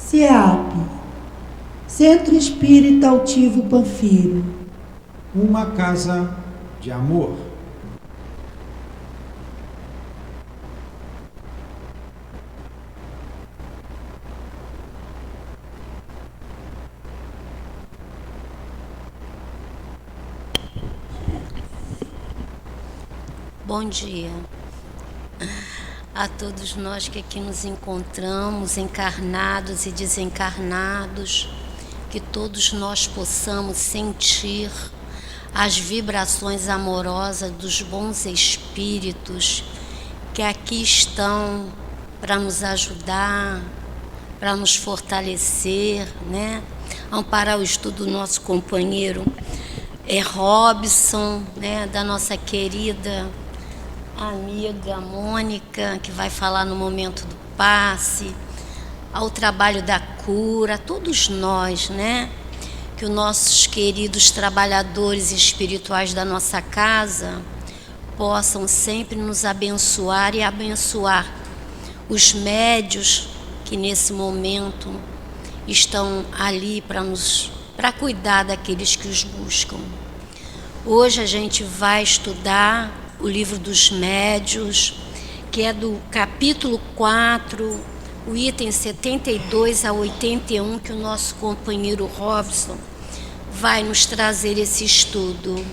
CEAP, Centro Espírita Altivo Panfiro. Uma casa de amor. Bom dia a todos nós que aqui nos encontramos, encarnados e desencarnados, que todos nós possamos sentir as vibrações amorosas dos bons espíritos que aqui estão para nos ajudar, para nos fortalecer, né? Amparar o estudo do nosso companheiro Robson, né? Da nossa querida amiga Mônica, que vai falar no momento do passe, ao trabalho da cura, todos nós, né? Que os nossos queridos trabalhadores espirituais da nossa casa possam sempre nos abençoar e abençoar os médios que nesse momento estão ali para cuidar daqueles que os buscam. Hoje a gente vai estudar o livro dos médios, que é do capítulo 4, o item 72 a 81, que o nosso companheiro Robson vai nos trazer esse estudo.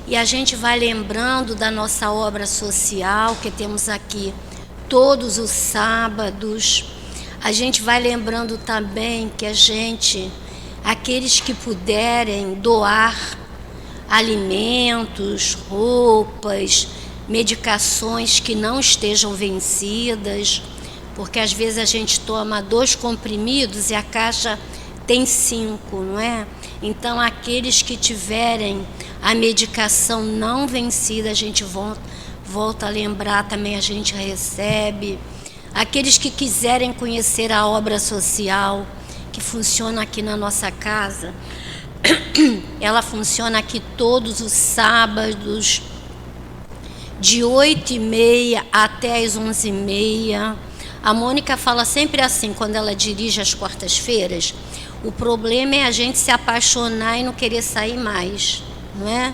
E a gente vai lembrando da nossa obra social, que temos aqui todos os sábados. A gente vai lembrando também que aqueles que puderem doar alimentos, roupas, medicações que não estejam vencidas, porque às vezes a gente toma 2 comprimidos e a caixa tem 5, não é? Então, aqueles que tiverem a medicação não vencida, a gente volta a lembrar também, a gente recebe. Aqueles que quiserem conhecer a obra social que funciona aqui na nossa casa, ela funciona aqui todos os sábados, de 8h30 até as 11h30. A Mônica fala sempre assim, quando ela dirige às quartas-feiras, o problema é a gente se apaixonar e não querer sair mais, não é?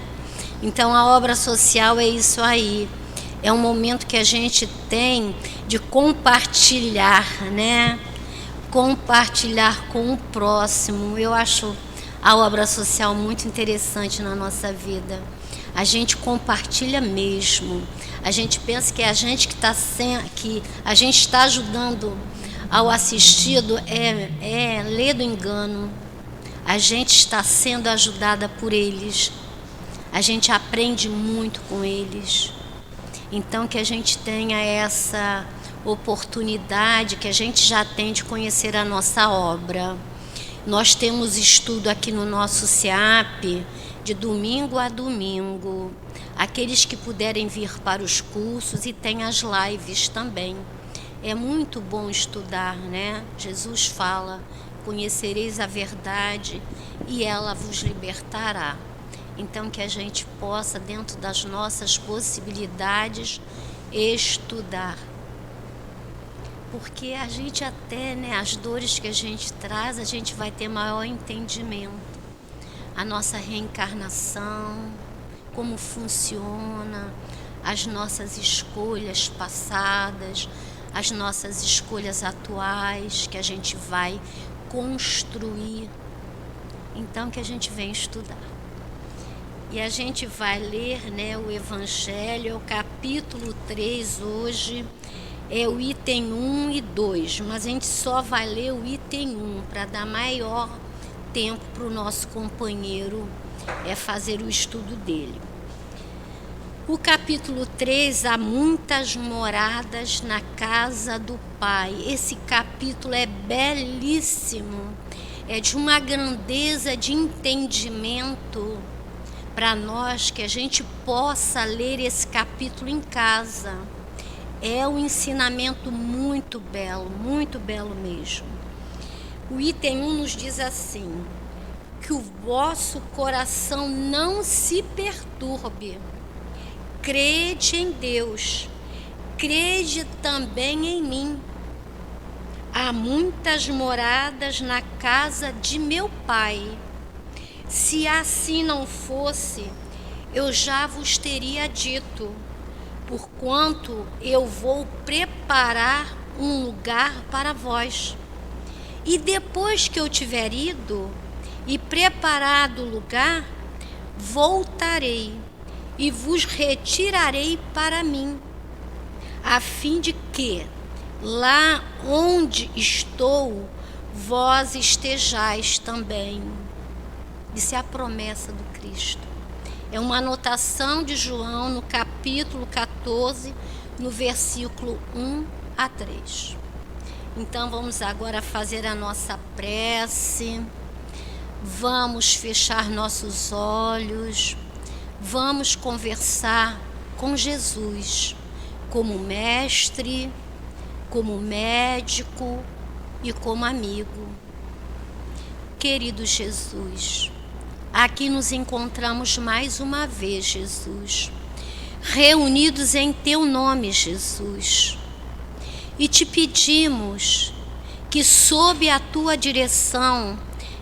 Então, a obra social é isso aí. É um momento que a gente tem de compartilhar, né? Compartilhar com o próximo. Eu acho a obra social muito interessante na nossa vida. A gente compartilha mesmo. A gente pensa que a gente que a gente está ajudando ao assistido é ler do engano. A gente está sendo ajudada por eles. A gente aprende muito com eles. Então, que a gente tenha essa oportunidade que a gente já tem de conhecer a nossa obra. Nós temos estudo aqui no nosso CEAP de domingo a domingo. Aqueles que puderem vir para os cursos, e tem as lives também. É muito bom estudar, né? Jesus fala, conhecereis a verdade e ela vos libertará. Então, que a gente possa, dentro das nossas possibilidades, estudar. Porque a gente até, né, as dores que a gente traz, a gente vai ter maior entendimento. A nossa reencarnação, como funciona, as nossas escolhas passadas, as nossas escolhas atuais, que a gente vai construir. Então, que a gente vem estudar. E a gente vai ler, né, o Evangelho, o capítulo 3 hoje, é o item 1 e 2, mas a gente só vai ler o item 1 para dar maior tempo para o nosso companheiro fazer o estudo dele. O capítulo 3, há muitas moradas na casa do Pai. Esse capítulo é belíssimo, é de uma grandeza de entendimento para nós, que a gente possa ler esse capítulo em casa. É um ensinamento muito belo mesmo. O item 1 nos diz assim: que o vosso coração não se perturbe. Crede em Deus, crede também em mim. há muitas moradas na casa de meu Pai. Se assim não fosse, eu já vos teria dito, porquanto eu vou preparar um lugar para vós. E depois que eu tiver ido e preparado o lugar, voltarei e vos retirarei para mim, a fim de que, lá onde estou, vós estejais também. Isso é a promessa do Cristo. É uma anotação de João no capítulo 14, no versículo 1 a 3. Então vamos agora fazer a nossa prece. Vamos fechar nossos olhos. Vamos conversar com Jesus como mestre, como médico e como amigo. Querido Jesus, aqui nos encontramos mais uma vez, Jesus, reunidos em Teu nome, Jesus, e te pedimos que, sob a Tua direção,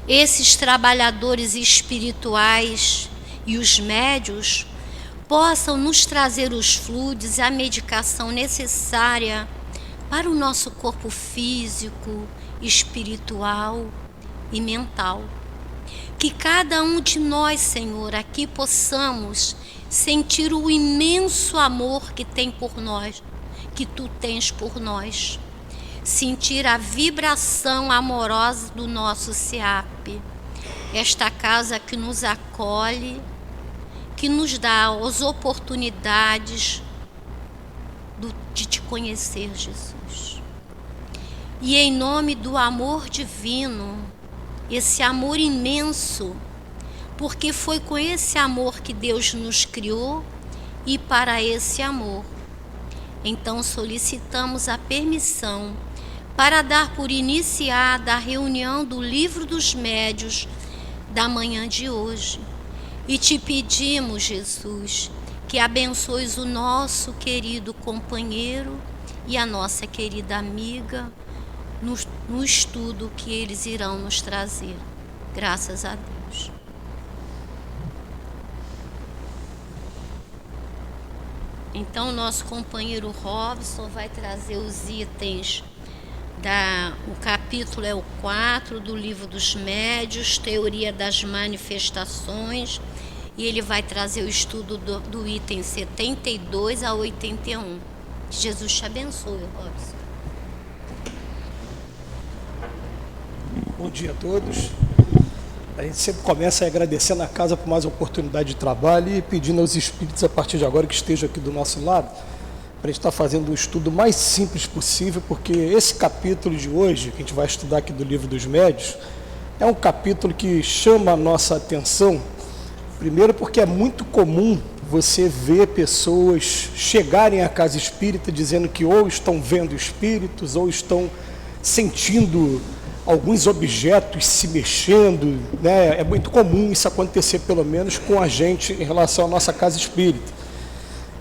esses trabalhadores espirituais e os médios possam nos trazer os fluidos e a medicação necessária para o nosso corpo físico, espiritual e mental. Que cada um de nós, Senhor, aqui possamos sentir o imenso amor que tem por nós, que Tu tens por nós. Sentir a vibração amorosa do nosso SEAP, esta casa que nos acolhe, que nos dá as oportunidades de Te conhecer, Jesus. E em nome do amor divino, esse amor imenso, porque foi com esse amor que Deus nos criou e para esse amor. Então solicitamos a permissão para dar por iniciada a reunião do Livro dos Médios da manhã de hoje. E Te pedimos, Jesus, que abençoes o nosso querido companheiro e a nossa querida amiga no estudo que eles irão nos trazer. Graças a Deus. Então, nosso companheiro Robson vai trazer os itens o capítulo é o 4 do Livro dos Médios, Teoria das Manifestações, e ele vai trazer o estudo do item 72 a 81. Que Jesus te abençoe, Robson. Bom dia a todos. A gente sempre começa agradecendo a casa por mais uma oportunidade de trabalho e pedindo aos espíritos a partir de agora que estejam aqui do nosso lado, para a gente estar fazendo o estudo mais simples possível, porque esse capítulo de hoje, que a gente vai estudar aqui do Livro dos Médios, é um capítulo que chama a nossa atenção, primeiro porque é muito comum você ver pessoas chegarem à casa espírita dizendo que ou estão vendo espíritos, ou estão sentindo alguns objetos se mexendo, né? É muito comum isso acontecer, pelo menos com a gente, em relação à nossa casa espírita.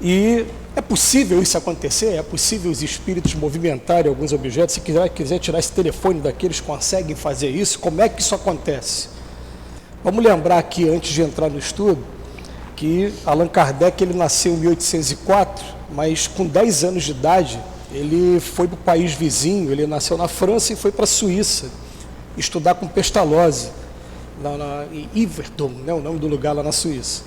E é possível isso acontecer? É possível os espíritos movimentarem alguns objetos? Se quiser tirar esse telefone daqui, eles conseguem fazer isso? Como é que isso acontece? Vamos lembrar aqui, antes de entrar no estudo, que Allan Kardec ele nasceu em 1804, mas com 10 anos de idade, ele foi para o país vizinho, ele nasceu na França e foi para a Suíça, estudar com Pestalozzi, em Yverdon, né, o nome do lugar lá na Suíça.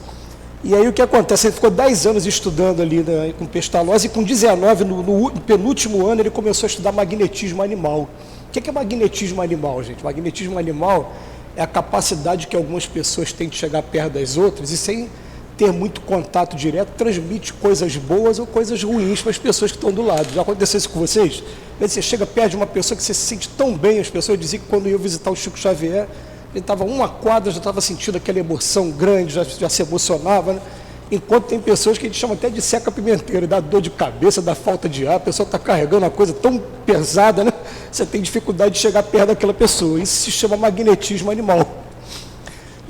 E aí o que acontece? Ele ficou 10 anos estudando ali com Pestalozzi, e com 19, no penúltimo ano, ele começou a estudar magnetismo animal. O que é magnetismo animal, gente? Magnetismo animal é a capacidade que algumas pessoas têm de chegar perto das outras e, sem ter muito contato direto, transmite coisas boas ou coisas ruins para as pessoas que estão do lado. Já aconteceu isso com vocês? Você chega perto de uma pessoa que você se sente tão bem. As pessoas diziam que quando iam visitar o Chico Xavier, ele estava uma quadra, já estava sentindo aquela emoção grande, já se emocionava, né? Enquanto tem pessoas que a gente chama até de seca-pimenteiro, dá dor de cabeça, dá falta de ar, a pessoa está carregando uma coisa tão pesada, né? Você tem dificuldade de chegar perto daquela pessoa. Isso se chama magnetismo animal.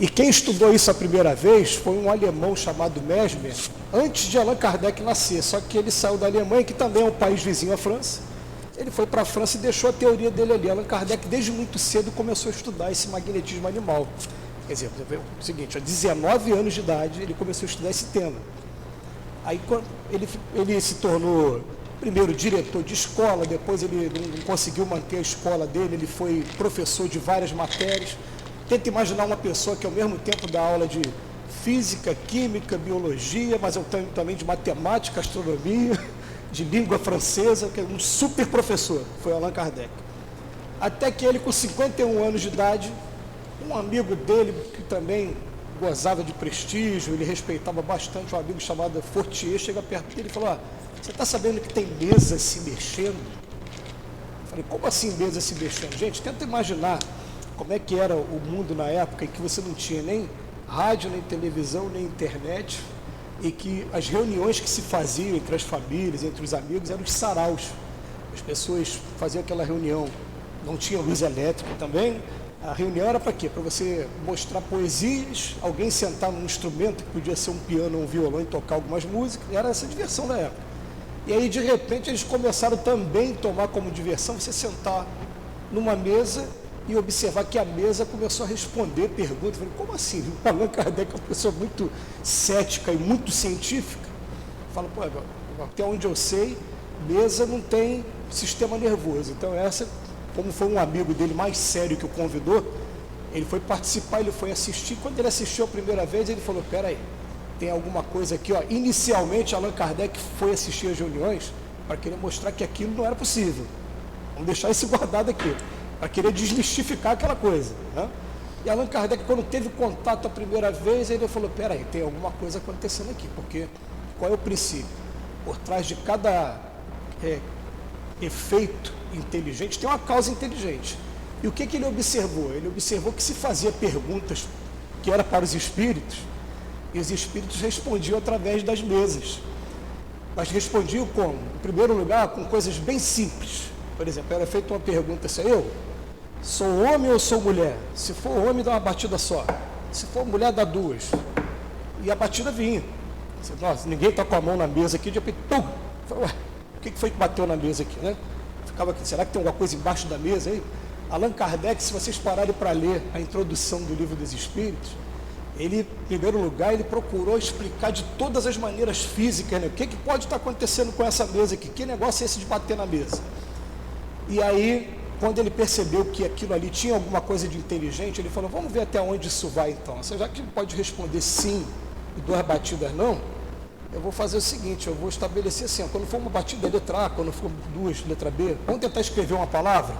E quem estudou isso a primeira vez foi um alemão chamado Mesmer, antes de Allan Kardec nascer, só que ele saiu da Alemanha, que também é um país vizinho à França, Ele foi para a França e deixou a teoria dele ali. Allan Kardec, desde muito cedo, começou a estudar esse magnetismo animal. Quer dizer, é o seguinte, a 19 anos de idade, ele começou a estudar esse tema. Aí ele se tornou, primeiro, diretor de escola, depois ele não conseguiu manter a escola dele, ele foi professor de várias matérias. Tenta imaginar uma pessoa que ao mesmo tempo dá aula de física, química, biologia, mas eu tenho também de matemática, astronomia, de língua francesa, que é um super professor, foi Allan Kardec. Até que ele, com 51 anos de idade, um amigo dele, que também gozava de prestígio, ele respeitava bastante, um amigo chamado Fortier, chega perto dele e falou: você está sabendo que tem mesa se mexendo? Eu falei: como assim mesa se mexendo? Gente, tenta imaginar como é que era o mundo na época em que você não tinha nem rádio, nem televisão, nem internet, e que as reuniões que se faziam entre as famílias, entre os amigos, eram os saraus. As pessoas faziam aquela reunião, não tinha luz elétrica também. A reunião era para quê? Para você mostrar poesias, alguém sentar num instrumento, que podia ser um piano ou um violão, e tocar algumas músicas. Era essa a diversão da época. E aí, de repente, eles começaram também a tomar como diversão você sentar numa mesa e observar que a mesa começou a responder perguntas. Eu falei: como assim? O Allan Kardec é uma pessoa muito cética e muito científica. Fala: pô, até onde eu sei, mesa não tem sistema nervoso. Então essa, como foi um amigo dele mais sério que o convidou, ele foi participar, ele foi assistir. Quando ele assistiu a primeira vez, ele falou: peraí, tem alguma coisa aqui, ó. Inicialmente, Allan Kardec foi assistir as reuniões para querer mostrar que aquilo não era possível. Vamos deixar isso guardado aqui, para querer desmistificar aquela coisa, né? E Allan Kardec, quando teve contato a primeira vez, ele falou: peraí, tem alguma coisa acontecendo aqui, porque qual é o princípio? Por trás de cada efeito inteligente tem uma causa inteligente. E o que ele observou? Ele observou que se fazia perguntas que era para os espíritos, e os espíritos respondiam através das mesas. Mas respondiam como? Em primeiro lugar, com coisas bem simples. Por exemplo, era feita uma pergunta assim: eu sou homem ou sou mulher? Se for homem, dá uma batida só. Se for mulher, dá duas. E a batida vinha. Você, nossa, ninguém está com a mão na mesa aqui, de repente, pum! Falei: ué, o que foi que bateu na mesa aqui, né? Ficava aqui: será que tem alguma coisa embaixo da mesa aí? Allan Kardec, se vocês pararem para ler a introdução do Livro dos Espíritos, ele, em primeiro lugar, ele procurou explicar de todas as maneiras físicas, né? O que pode estar acontecendo com essa mesa aqui? Que negócio é esse de bater na mesa? E aí, quando ele percebeu que aquilo ali tinha alguma coisa de inteligente, ele falou: vamos ver até onde isso vai então. Já que ele pode responder sim e 2 batidas não, eu vou fazer o seguinte, eu vou estabelecer assim, quando for uma batida, letra A, quando for 2, letra B, vamos tentar escrever uma palavra?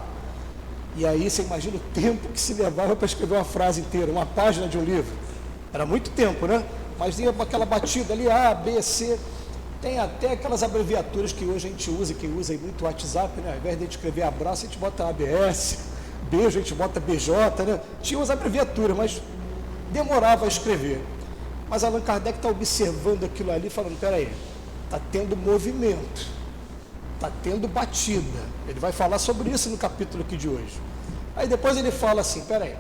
E aí você imagina o tempo que se levava para escrever uma frase inteira, uma página de um livro. Era muito tempo, né? Mas ia aquela batida ali, A, B, C. Tem até aquelas abreviaturas que hoje a gente usa, quem usa aí muito o WhatsApp, né? Ao invés de a gente escrever abraço, a gente bota ABS, beijo, a gente bota BJ, né? Tinha umas abreviaturas, mas demorava a escrever. Mas Allan Kardec está observando aquilo ali, falando: peraí, está tendo movimento, está tendo batida. Ele vai falar sobre isso no capítulo aqui de hoje. Aí depois ele fala assim: peraí,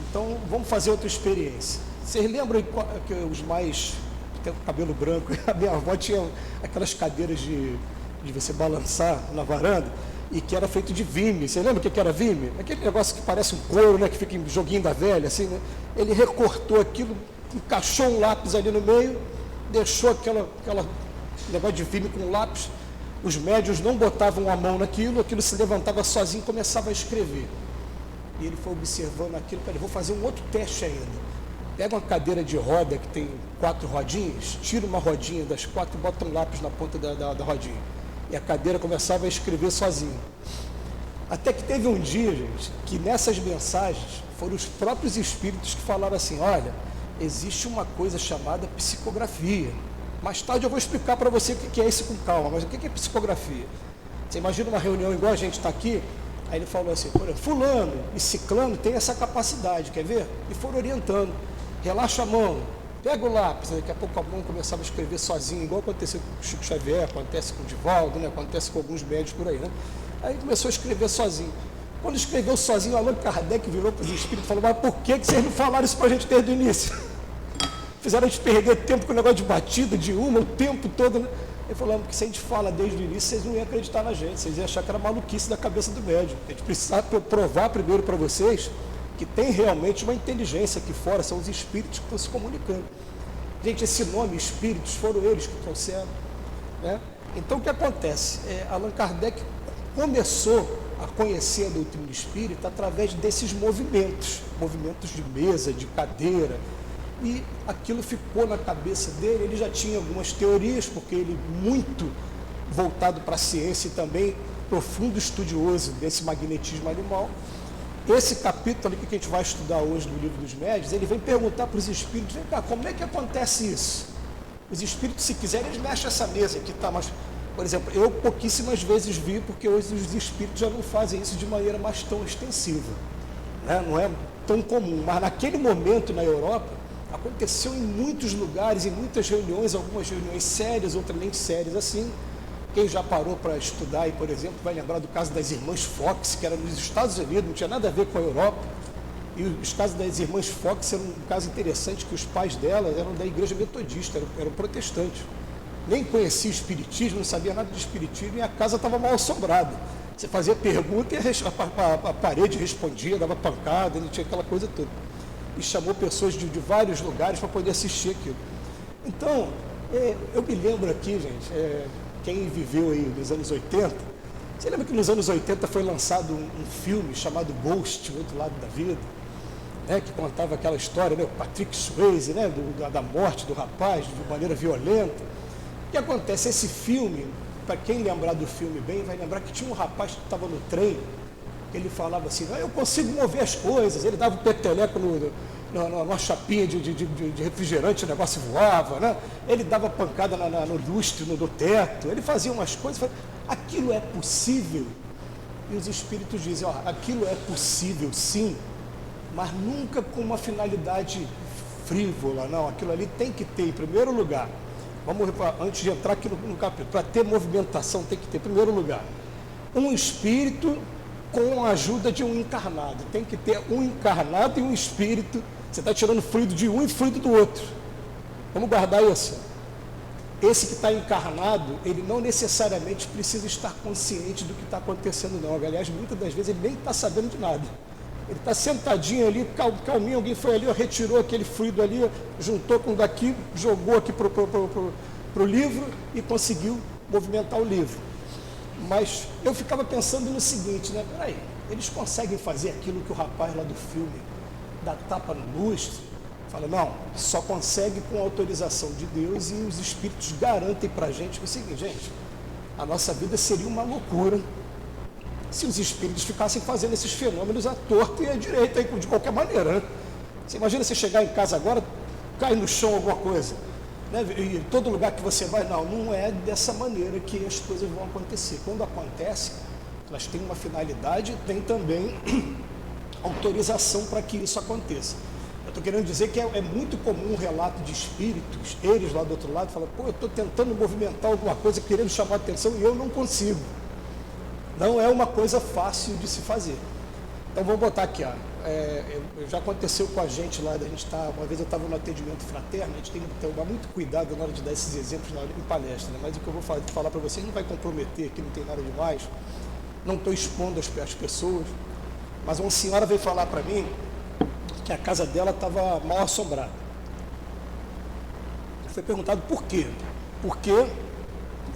então vamos fazer outra experiência. Vocês lembram que os mais tem cabelo branco, a minha avó tinha aquelas cadeiras de você balançar na varanda, e que era feito de vime. Você lembra o que era vime? Aquele negócio que parece um couro, né, que fica em joguinho da velha, assim, né? Ele recortou aquilo, encaixou um lápis ali no meio, deixou aquela negócio de vime com lápis. Os médiuns não botavam a mão naquilo, aquilo se levantava sozinho e começava a escrever. E ele foi observando aquilo: peraí, vou fazer um outro teste ainda. Pega uma cadeira de roda que tem 4 rodinhas, tira uma rodinha das 4 e bota um lápis na ponta da rodinha. E a cadeira começava a escrever sozinha. Até que teve um dia, gente, que nessas mensagens foram os próprios espíritos que falaram assim: olha, existe uma coisa chamada psicografia. Mais tarde eu vou explicar para você o que é isso com calma, mas o que é psicografia? Você imagina uma reunião igual a gente está aqui? Aí ele falou assim: fulano e ciclano tem essa capacidade, quer ver? E foram orientando: relaxa a mão, pega o lápis. Daqui a pouco a mão começava a escrever sozinho, igual aconteceu com o Chico Xavier, acontece com o Divaldo, né? Acontece com alguns médicos por aí, né? Aí começou a escrever sozinho. Quando escreveu sozinho, Allan Kardec virou para os espíritos e falou: mas por que vocês não falaram isso para a gente desde o início? Fizeram a gente perder tempo com o negócio de batida, de uma, o tempo todo, né? Ele falou que se a gente fala desde o início, vocês não iam acreditar na gente, vocês iam achar que era maluquice da cabeça do médium. A gente precisa provar primeiro para vocês que tem realmente uma inteligência aqui fora, são os espíritos que estão se comunicando. Gente, esse nome, espíritos, foram eles que trouxeram, né? Então o que acontece? Allan Kardec começou a conhecer a doutrina espírita através desses movimentos de mesa, de cadeira, e aquilo ficou na cabeça dele. Ele já tinha algumas teorias, porque ele muito voltado para a ciência e também profundo estudioso desse magnetismo animal. Esse capítulo que a gente vai estudar hoje no Livro dos Médiuns, ele vem perguntar para os espíritos: vem cá, como é que acontece isso? Os espíritos, se quiserem, eles mexem essa mesa aqui, tá? Mas, por exemplo, eu pouquíssimas vezes vi, porque hoje os espíritos já não fazem isso de maneira mais tão extensiva, né? Não é tão comum, mas naquele momento na Europa aconteceu em muitos lugares, em muitas reuniões, algumas reuniões sérias, outras nem sérias assim. Quem já parou para estudar aí, por exemplo, vai lembrar do caso das irmãs Fox, que era nos Estados Unidos, não tinha nada a ver com a Europa. E os casos das irmãs Fox eram um caso interessante, que os pais delas eram da igreja metodista, eram protestantes. Nem conhecia o espiritismo, não sabia nada de espiritismo, e a casa estava mal assombrada. Você fazia pergunta e a parede respondia, dava pancada, ele tinha aquela coisa toda. E chamou pessoas de vários lugares para poder assistir aquilo. Então, eu me lembro aqui, gente, quem viveu aí nos anos 80, você lembra que nos anos 80 foi lançado um filme chamado Ghost, O Outro Lado da Vida, né, que contava aquela história, né, o Patrick Swayze, né, da morte do rapaz de maneira violenta. O que acontece? Esse filme, para quem lembrar do filme bem, vai lembrar que tinha um rapaz que estava no trem, ele falava assim: eu consigo mover as coisas. Ele dava um peteleco numa chapinha de refrigerante, o negócio voava, né? Ele dava pancada no lustre, no teto, ele fazia umas coisas. Aquilo é possível? E os espíritos dizem: aquilo é possível sim, mas nunca com uma finalidade frívola, não. Aquilo ali tem que ter, em primeiro lugar, antes de entrar aqui no capítulo, para ter movimentação tem que ter, em primeiro lugar, um espírito com a ajuda de um encarnado. Tem que ter um encarnado e um espírito. Você está tirando fluido de um e fluido do outro. Vamos guardar isso. Esse que está encarnado, ele não necessariamente precisa estar consciente do que está acontecendo, não. Aliás, muitas das vezes ele nem está sabendo de nada. Ele está sentadinho ali, calminho, alguém foi ali, retirou aquele fluido ali, juntou com daqui, jogou aqui para o livro e conseguiu movimentar o livro. Mas eu ficava pensando no seguinte, né? Peraí, eles conseguem fazer aquilo que o rapaz lá do filme dá tapa no lustre? Fala, não, só consegue com a autorização de Deus, e os espíritos garantem para a gente o seguinte: gente, a nossa vida seria uma loucura se os espíritos ficassem fazendo esses fenômenos à torta e à direita, de qualquer maneira, né? Você imagina você chegar em casa agora, cai no chão alguma coisa, né? E todo lugar que você vai, não é dessa maneira que as coisas vão acontecer. Quando acontece, elas têm uma finalidade, tem também autorização para que isso aconteça. Eu estou querendo dizer que é muito comum um relato de espíritos, eles lá do outro lado falam: eu estou tentando movimentar alguma coisa, querendo chamar a atenção, e eu não consigo. Não é uma coisa fácil de se fazer. Então vamos botar aqui, já aconteceu com a gente lá, uma vez eu estava no atendimento fraterno, a gente tem que tomar muito cuidado na hora de dar esses exemplos em palestra, né? Mas o que eu vou falar para vocês não vai comprometer, aqui não tem nada demais, não estou expondo as pessoas, mas uma senhora veio falar para mim que a casa dela estava mal assombrada. Foi perguntado por quê? Porque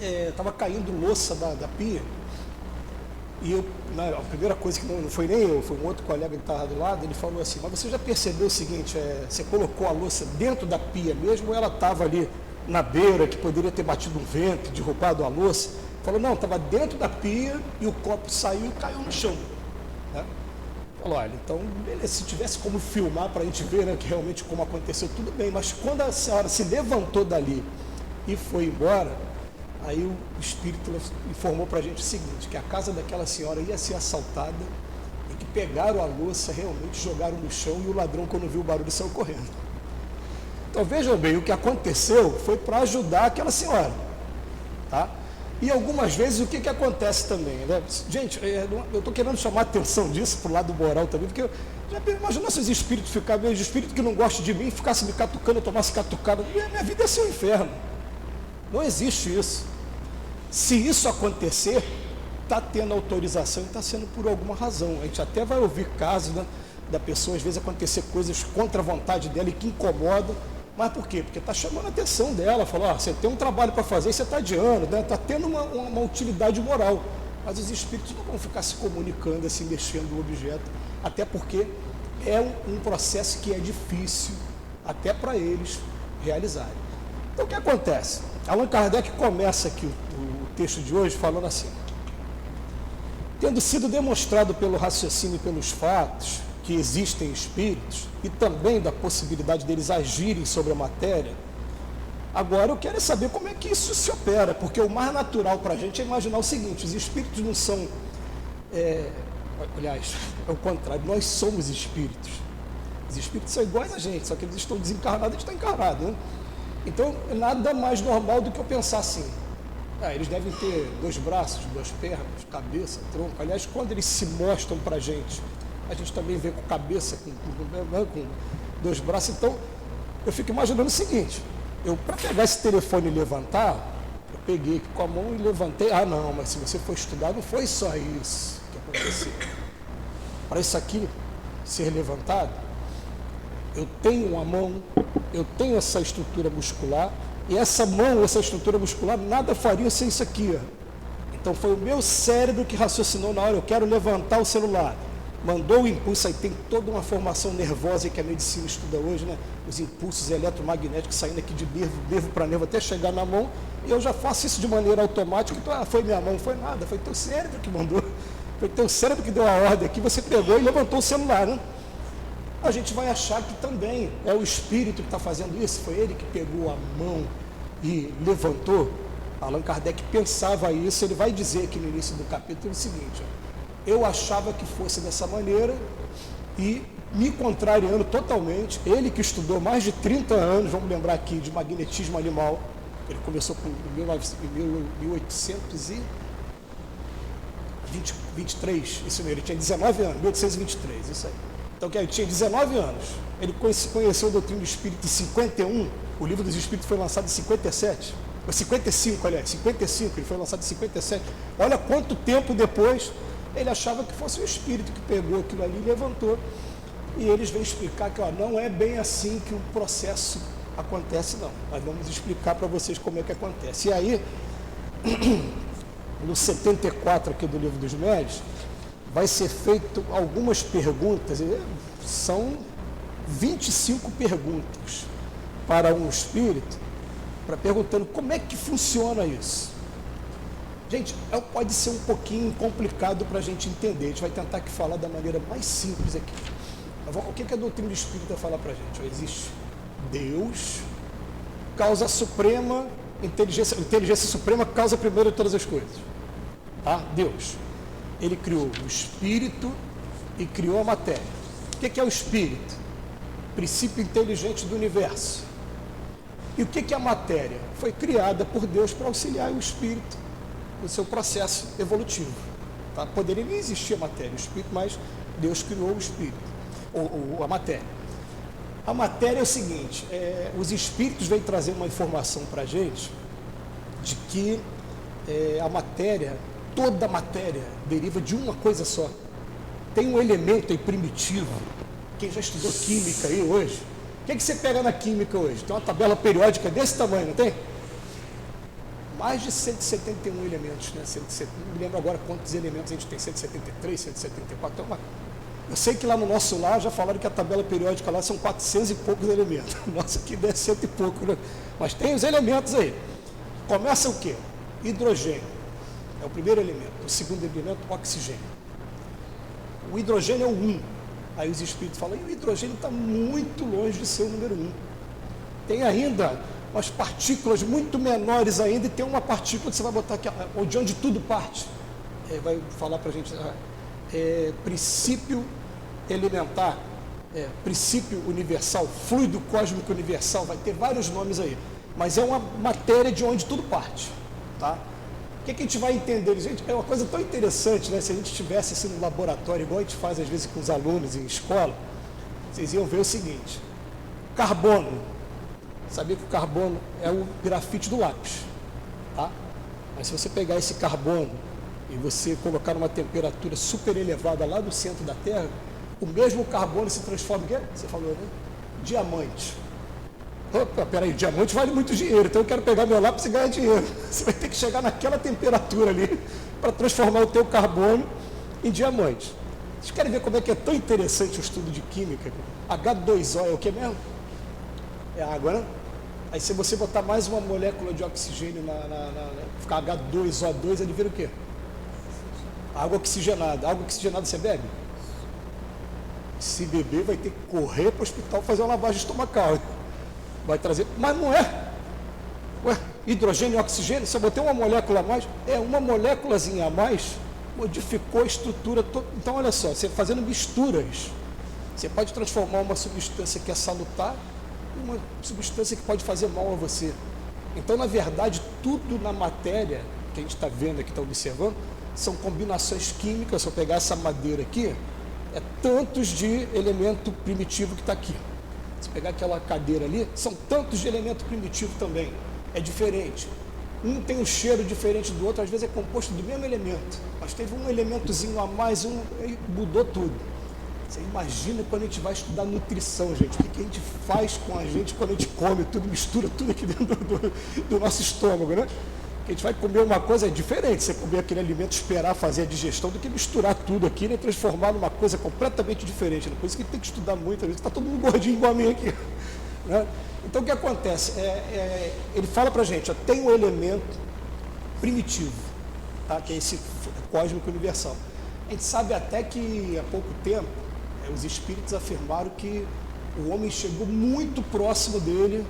estava caindo louça da pia. E a primeira coisa, que não foi nem eu, foi um outro colega que estava do lado, ele falou assim: mas você já percebeu o seguinte, você colocou a louça dentro da pia mesmo, ou ela estava ali na beira, que poderia ter batido um vento, derrubado a louça? Falou: não, estava dentro da pia e o copo saiu e caiu no chão, né? Falou: olha, então, beleza, se tivesse como filmar para a gente ver, né, que realmente como aconteceu, tudo bem, mas quando a senhora se levantou dali e foi embora, aí o espírito informou para a gente o seguinte: que a casa daquela senhora ia ser assaltada e que pegaram a louça, realmente jogaram no chão, e o ladrão, quando viu o barulho, saiu correndo. Então vejam bem, o que aconteceu foi para ajudar aquela senhora, tá? E algumas vezes o que acontece também, né? Gente, eu estou querendo chamar a atenção disso para o lado moral também, porque imagina se os espíritos ficassem, o espírito que não gosta de mim ficasse me catucando, eu tomasse catucada, minha vida ia ser um inferno. Não existe isso. Se isso acontecer, está tendo autorização e está sendo por alguma razão. A gente até vai ouvir casos, né, da pessoa, às vezes, acontecer coisas contra a vontade dela e que incomodam. Mas por quê? Porque está chamando a atenção dela, falou, você tem um trabalho para fazer e você está adiando, né? Está tendo uma utilidade moral. Mas os espíritos não vão ficar se comunicando assim, mexendo o objeto, até porque é um processo que é difícil até para eles realizarem. Então o que acontece? Allan Kardec começa aqui o texto de hoje falando assim: tendo sido demonstrado pelo raciocínio e pelos fatos que existem espíritos e também da possibilidade deles agirem sobre a matéria, agora eu quero saber como é que isso se opera, porque o mais natural para a gente é imaginar o seguinte: os espíritos não são, aliás, é o contrário, nós somos espíritos. Os espíritos são iguais a gente, só que eles estão desencarnados, a gente está encarnado, né? Então, nada mais normal do que eu pensar assim: eles devem ter 2 braços, 2 pernas, cabeça, tronco. Aliás, quando eles se mostram para a gente também vê com cabeça, com 2 braços. Então, eu fico imaginando o seguinte: para pegar esse telefone e levantar, eu peguei aqui com a mão e levantei. Não, mas se você for estudar, não foi só isso que aconteceu. Para isso aqui ser levantado, eu tenho uma mão, eu tenho essa estrutura muscular, e essa mão, essa estrutura muscular, nada faria sem isso aqui. Então foi o meu cérebro que raciocinou na hora: eu quero levantar o celular. Mandou o impulso, aí tem toda uma formação nervosa que a medicina estuda hoje, né? Os impulsos eletromagnéticos saindo aqui de nervo para nervo até chegar na mão, e eu já faço isso de maneira automática. Então, foi minha mão, não foi nada, foi teu cérebro que mandou, foi teu cérebro que deu a ordem aqui, você pegou e levantou o celular, né? A gente vai achar que também é o espírito que está fazendo isso, foi ele que pegou a mão e levantou. Allan Kardec pensava isso. Ele vai dizer aqui no início do capítulo o seguinte: eu achava que fosse dessa maneira, e me contrariando totalmente, ele que estudou mais de 30 anos, vamos lembrar aqui, de magnetismo animal, ele começou com 1823, isso mesmo, ele tinha 19 anos, 1823, isso aí. Então, ele tinha 19 anos, ele conheceu a doutrina do Espírito em 51, o Livro dos Espíritos foi lançado em 57, 55, aliás, 55, ele foi lançado em 57, olha quanto tempo depois. Ele achava que fosse o espírito que pegou aquilo ali e levantou. E eles vêm explicar que não é bem assim que o processo acontece, não. Nós vamos explicar para vocês como é que acontece. E aí, no 74 aqui do Livro dos Médiuns, vai ser feito algumas perguntas, são 25 perguntas para um espírito, perguntando como é que funciona isso. Gente, pode ser um pouquinho complicado para a gente entender. A gente vai tentar aqui falar da maneira mais simples aqui. O que a doutrina do Espírito fala para a gente? Existe Deus, causa suprema, inteligência suprema, causa primeira de todas as coisas. Tá? Deus. Ele criou o Espírito e criou a matéria. O que é o Espírito? Princípio inteligente do universo. E o que é a matéria? Foi criada por Deus para auxiliar o Espírito no seu processo evolutivo. Tá? Poderia nem existir a matéria, o espírito, mas Deus criou o espírito, ou a matéria. A matéria é o seguinte: os espíritos vêm trazer uma informação para a gente de que a matéria, toda a matéria, deriva de uma coisa só. Tem um elemento aí primitivo. Quem já estudou química aí hoje, o que você pega na química hoje? Tem uma tabela periódica desse tamanho, não tem? Mais de 171 elementos, né? Não me lembro agora quantos elementos a gente tem, 173, 174. Então, eu sei que lá no nosso lar já falaram que a tabela periódica lá são 400 e poucos elementos. Nossa, aqui deve 100 e pouco, né? Mas tem os elementos aí. Começa o quê? Hidrogênio. É o primeiro elemento. O segundo elemento, oxigênio. O hidrogênio é o 1. Aí os espíritos falam: e o hidrogênio está muito longe de ser o número 1. Tem ainda umas partículas muito menores ainda, e tem uma partícula que você vai botar aqui, de onde tudo parte. Vai falar para a gente, princípio elementar, princípio universal, fluido cósmico universal, vai ter vários nomes aí, mas é uma matéria de onde tudo parte. Tá? O que a gente vai entender? Gente, é uma coisa tão interessante, né? Se a gente estivesse assim no laboratório, igual a gente faz às vezes com os alunos em escola, vocês iam ver o seguinte: carbono. Sabia que o carbono é o grafite do lápis, tá? Mas se você pegar esse carbono e você colocar numa temperatura super elevada lá no centro da Terra, o mesmo carbono se transforma em quê? Você falou, né? Diamante. Opa, peraí, diamante vale muito dinheiro, então eu quero pegar meu lápis e ganhar dinheiro. Você vai ter que chegar naquela temperatura ali para transformar o teu carbono em diamante. Vocês querem ver como é que é tão interessante o estudo de química? H2O é o que mesmo? É água, né? Aí se você botar mais uma molécula de oxigênio ficar H2O2, ele vira o quê? Água oxigenada. Água oxigenada você bebe? Se beber, vai ter que correr para o hospital fazer uma lavagem estomacal. Vai trazer, mas não é. Ué, hidrogênio e oxigênio, se eu botei uma molécula a mais, uma moléculazinha a mais, modificou a estrutura toda. Então, olha só, você fazendo misturas, você pode transformar uma substância que é salutar em uma substância que pode fazer mal a você. Então, na verdade, tudo na matéria que a gente está vendo aqui, está observando, são combinações químicas. Se eu pegar essa madeira aqui, é tantos de elemento primitivo que está aqui. Se pegar aquela cadeira ali, são tantos de elemento primitivo também. É diferente. Um tem um cheiro diferente do outro, às vezes é composto do mesmo elemento, mas teve um elementozinho a mais, e mudou tudo. Você imagina quando a gente vai estudar nutrição, gente, o que a gente faz com a gente quando a gente come tudo, mistura tudo aqui dentro do nosso estômago, né? Que a gente vai comer uma coisa diferente, você comer aquele alimento, esperar fazer a digestão, do que misturar tudo aqui, né? Transformar numa coisa completamente diferente. Por isso que tem que estudar muito, às vezes está todo mundo gordinho igual a mim aqui, né? Então o que acontece? Ele fala para a gente, tem um elemento primitivo, tá? Que é esse cósmico universal. A gente sabe até que há pouco tempo os espíritos afirmaram que o homem chegou muito próximo dele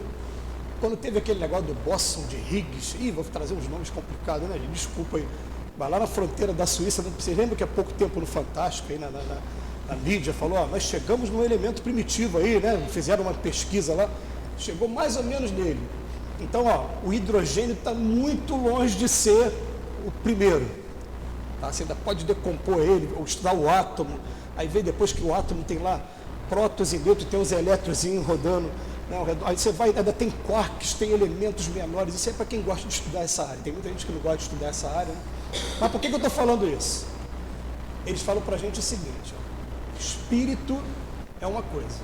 quando teve aquele negócio do Bóson de Higgs. Vou trazer uns nomes complicados, né? Desculpa aí. Mas lá na fronteira da Suíça, você lembra que há pouco tempo no Fantástico, aí na mídia, falou, nós chegamos num elemento primitivo aí, né? Fizeram uma pesquisa lá. Chegou mais ou menos nele. Então, o hidrogênio está muito longe de ser o primeiro. Tá? Você ainda pode decompor ele, ou estudar o átomo. Aí vê depois que o átomo tem lá prótons e nêutrons, tem uns elétrozinhos rodando, né, ao redor. Aí você vai, ainda tem quarks, tem elementos menores. Isso é para quem gosta de estudar essa área. Tem muita gente que não gosta de estudar essa área, né? Mas por que eu estou falando isso? Eles falam para a gente o seguinte, espírito é uma coisa,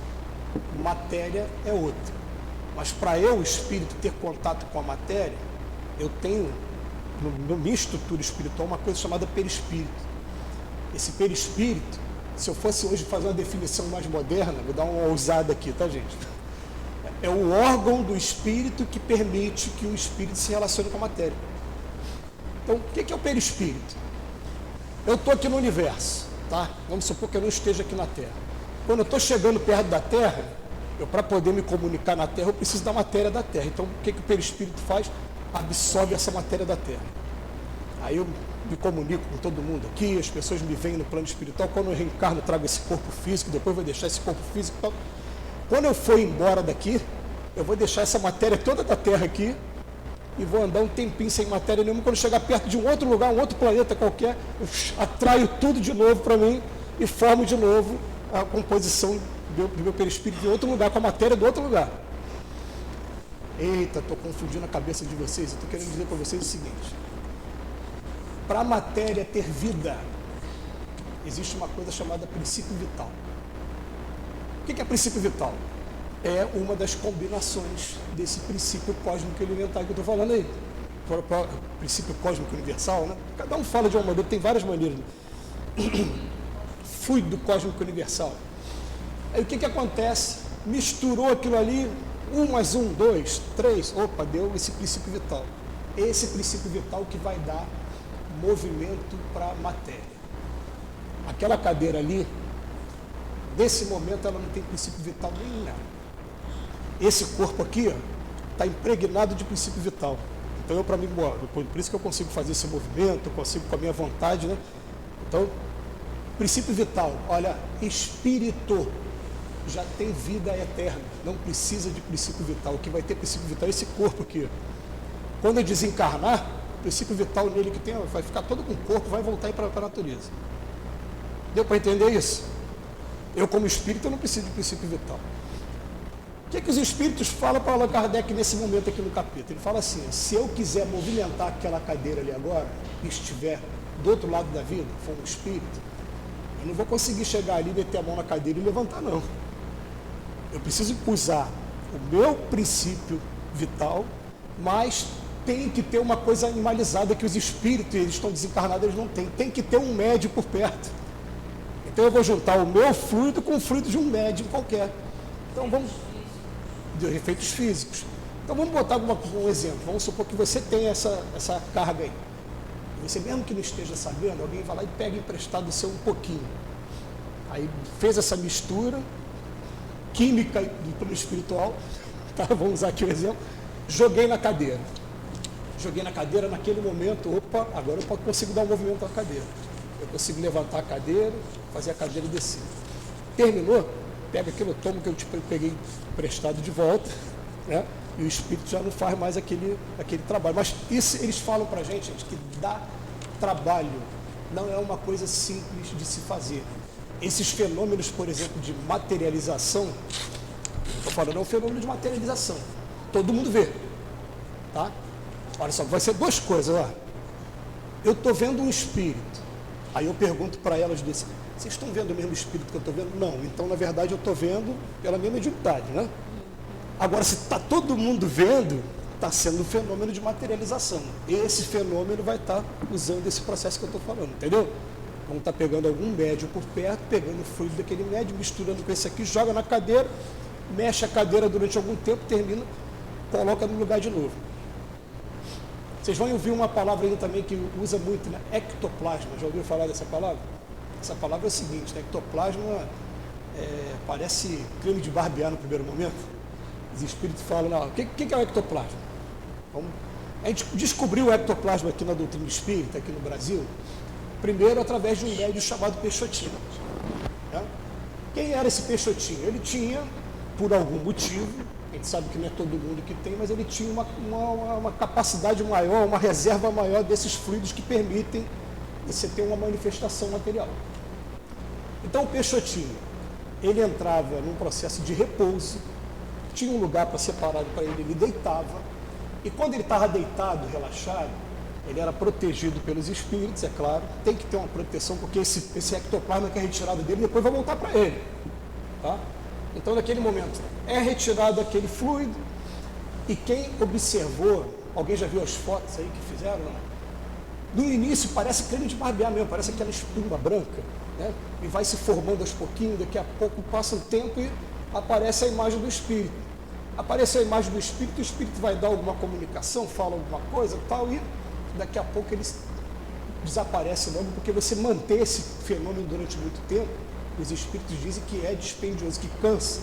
matéria é outra. Mas para eu, o espírito, ter contato com a matéria, eu tenho, na minha estrutura espiritual, uma coisa chamada perispírito. Esse perispírito, se eu fosse hoje fazer uma definição mais moderna, vou dar uma ousada aqui, tá, gente? É o órgão do espírito que permite que o espírito se relacione com a matéria. Então, o que é o perispírito? Eu estou aqui no universo, tá? Vamos supor que eu não esteja aqui na Terra. Quando eu estou chegando perto da Terra, para poder me comunicar na Terra, eu preciso da matéria da Terra. Então, o que o perispírito faz? Absorve essa matéria da Terra. Aí eu me comunico com todo mundo aqui, as pessoas me veem no plano espiritual. Quando eu reencarno, eu trago esse corpo físico, depois vou deixar esse corpo físico. Então, quando eu for embora daqui, eu vou deixar essa matéria toda da Terra aqui e vou andar um tempinho sem matéria nenhuma. Quando chegar perto de um outro lugar, um outro planeta qualquer, eu atraio tudo de novo para mim e formo de novo a composição do meu perispírito em outro lugar, com a matéria do outro lugar. Eita, estou confundindo a cabeça de vocês. Eu estou querendo dizer para vocês o seguinte: para a matéria ter vida, existe uma coisa chamada princípio vital. O que é princípio vital? É uma das combinações desse princípio cósmico elementar que eu estou falando aí. Princípio cósmico universal, né? Cada um fala de uma maneira, tem várias maneiras. Fluido cósmico universal. Aí o que acontece? Misturou aquilo ali, 1 mais 1, 2, 3, opa, deu esse princípio vital. Esse princípio vital que vai dar movimento para a matéria. Aquela cadeira ali, nesse momento ela não tem princípio vital nenhum. Esse corpo aqui está impregnado de princípio vital. Então eu, para mim, por isso que eu consigo fazer esse movimento, eu consigo com a minha vontade, né? Então, princípio vital, olha, espírito já tem vida eterna, não precisa de princípio vital. O que vai ter princípio vital é esse corpo aqui. Quando eu desencarnar, o princípio vital nele que tem, vai ficar todo com o corpo, vai voltar para a natureza. Deu para entender isso? Eu, como espírito, eu não preciso de princípio vital. O que os espíritos falam para Allan Kardec nesse momento aqui no capítulo? Ele fala assim: se eu quiser movimentar aquela cadeira ali agora, e estiver do outro lado da vida, for um espírito, eu não vou conseguir chegar ali, meter a mão na cadeira e levantar, não. Eu preciso usar o meu princípio vital, mas tem que ter uma coisa animalizada que os espíritos, eles estão desencarnados, eles não têm. Tem que ter um médium por perto. Então eu vou juntar o meu fluido com o fluido de um médium qualquer. Então vamos... de efeitos físicos. Então vamos botar um exemplo. Vamos supor que você tem essa carga aí. Você mesmo que não esteja sabendo, alguém vai lá e pega emprestado o seu um pouquinho. Aí fez essa mistura química e plano espiritual, tá? Vamos usar aqui o exemplo. Joguei na cadeira. Joguei na cadeira, naquele momento, opa, agora eu consigo dar um movimento na cadeira. Eu consigo levantar a cadeira, fazer a cadeira descer. Terminou? Pega aquele tomo que eu te peguei emprestado de volta, né? E o espírito já não faz mais aquele trabalho. Mas isso eles falam para a gente, que dá trabalho, não é uma coisa simples de se fazer. Esses fenômenos, por exemplo, de materialização, estou falando, é um fenômeno de materialização. Todo mundo vê, tá? Olha só, vai ser duas coisas, ó. Eu estou vendo um espírito, aí eu pergunto para elas desse: vocês estão vendo o mesmo espírito que eu estou vendo? Não, então na verdade eu estou vendo pela mesma mediunidade, né? Agora, se está todo mundo vendo, está sendo um fenômeno de materialização. Esse fenômeno vai estar usando esse processo que eu estou falando, entendeu? Vamos estar pegando algum médium por perto, pegando o fluido daquele médium, misturando com esse aqui, joga na cadeira, mexe a cadeira durante algum tempo, termina, coloca no lugar de novo. Vocês vão ouvir uma palavra aí também que usa muito, né? Ectoplasma. Já ouviram falar dessa palavra? Essa palavra é o seguinte, né? Ectoplasma parece creme de barbear no primeiro momento. Os espíritos falam, não, o que é o ectoplasma? A gente descobriu o ectoplasma aqui na doutrina espírita, aqui no Brasil, primeiro através de um médium chamado Peixotinho. Né? Quem era esse Peixotinho? Ele tinha, por algum motivo, a gente sabe que não é todo mundo que tem, mas ele tinha uma capacidade maior, uma reserva maior desses fluidos que permitem você ter uma manifestação material. Então o Peixotinho, ele entrava num processo de repouso, tinha um lugar para separado para ele deitava, e quando ele estava deitado, relaxado, ele era protegido pelos espíritos, é claro, tem que ter uma proteção, porque esse ectoplasma que é retirado dele, depois vai voltar para ele. Tá? Então, naquele momento, é retirado aquele fluido, e quem observou, alguém já viu as fotos aí que fizeram? Não? No início parece creme de barbear mesmo, parece aquela espuma branca, né? E vai se formando aos pouquinhos, daqui a pouco passa o tempo e aparece a imagem do espírito. Aparece a imagem do espírito, o espírito vai dar alguma comunicação, fala alguma coisa e tal, e daqui a pouco ele desaparece logo, porque você manter esse fenômeno durante muito tempo, os espíritos dizem que é dispendioso, que cansa.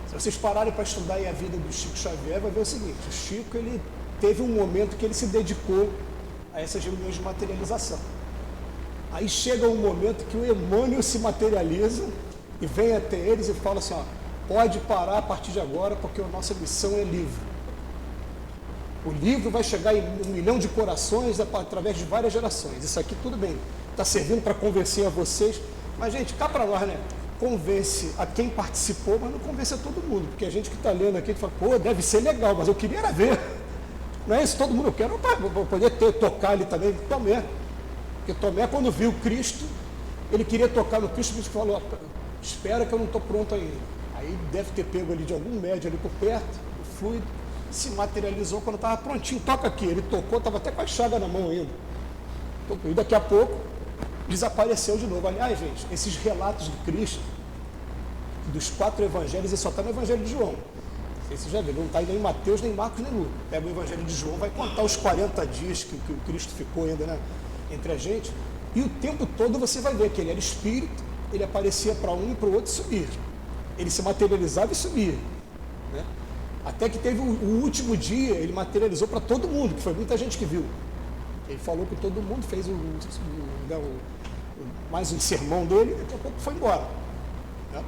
Se vocês pararem para estudar aí a vida do Chico Xavier, vai ver o seguinte: o Chico, ele teve um momento que ele se dedicou a essas reuniões de materialização. Aí chega um momento que o Emmanuel se materializa e vem até eles e fala assim, ó, pode parar a partir de agora, porque a nossa missão é livre. O livro vai chegar em 1 milhão de corações através de várias gerações. Isso aqui tudo bem, está servindo para convencer a vocês, mas gente, cá para nós, né? Convence a quem participou, mas não convence a todo mundo, porque a gente que está lendo aqui fala, pô, deve ser legal, mas eu queria era ver. Não é isso, todo mundo, eu quero poder tocar ali também, Tomé. Porque Tomé, quando viu Cristo, ele queria tocar no Cristo, mas falou, espera que eu não estou pronto ainda. Aí deve ter pego ali de algum médium ali por perto, o fluido, se materializou quando estava prontinho, toca aqui. Ele tocou, estava até com a chaga na mão ainda. E daqui a pouco desapareceu de novo. Aliás, gente, esses relatos de Cristo, dos 4 evangelhos, ele só está no Evangelho de João. Não sei se você já viu, não está nem em Mateus, nem Marcos, nem Lucas. Pega o Evangelho de João, vai contar os 40 dias que o Cristo ficou ainda, né, entre a gente, e o tempo todo você vai ver que ele era espírito, ele aparecia para um e para o outro e subia. Ele se materializava e subia. Né? Até que teve o último dia, ele materializou para todo mundo, que foi muita gente que viu. Ele falou com todo mundo, fez mais um sermão dele, e daqui a pouco foi embora. Né?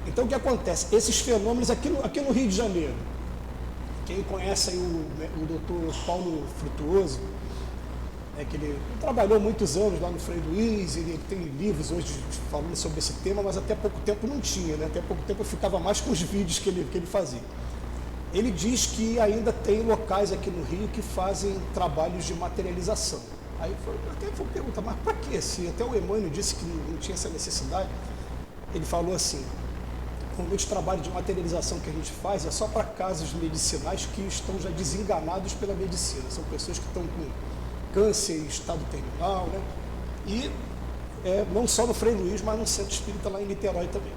Então o que acontece? Esses fenômenos aqui no Rio de Janeiro, quem conhece aí o doutor Paulo Frutuoso, que ele trabalhou muitos anos lá no Frei Luiz, ele tem livros hoje falando sobre esse tema, mas até pouco tempo não tinha, né? Até pouco tempo eu ficava mais com os vídeos que ele fazia. Ele diz que ainda tem locais aqui no Rio que fazem trabalhos de materialização. Aí até foi pergunta, mas para quê? Se até o Emmanuel disse que não tinha essa necessidade, ele falou assim, normalmente o trabalho de materialização que a gente faz é só para casos medicinais que estão já desenganados pela medicina. São pessoas que estão com câncer em estado terminal, né? E não só no Frei Luiz, mas no Centro Espírita lá em Niterói também.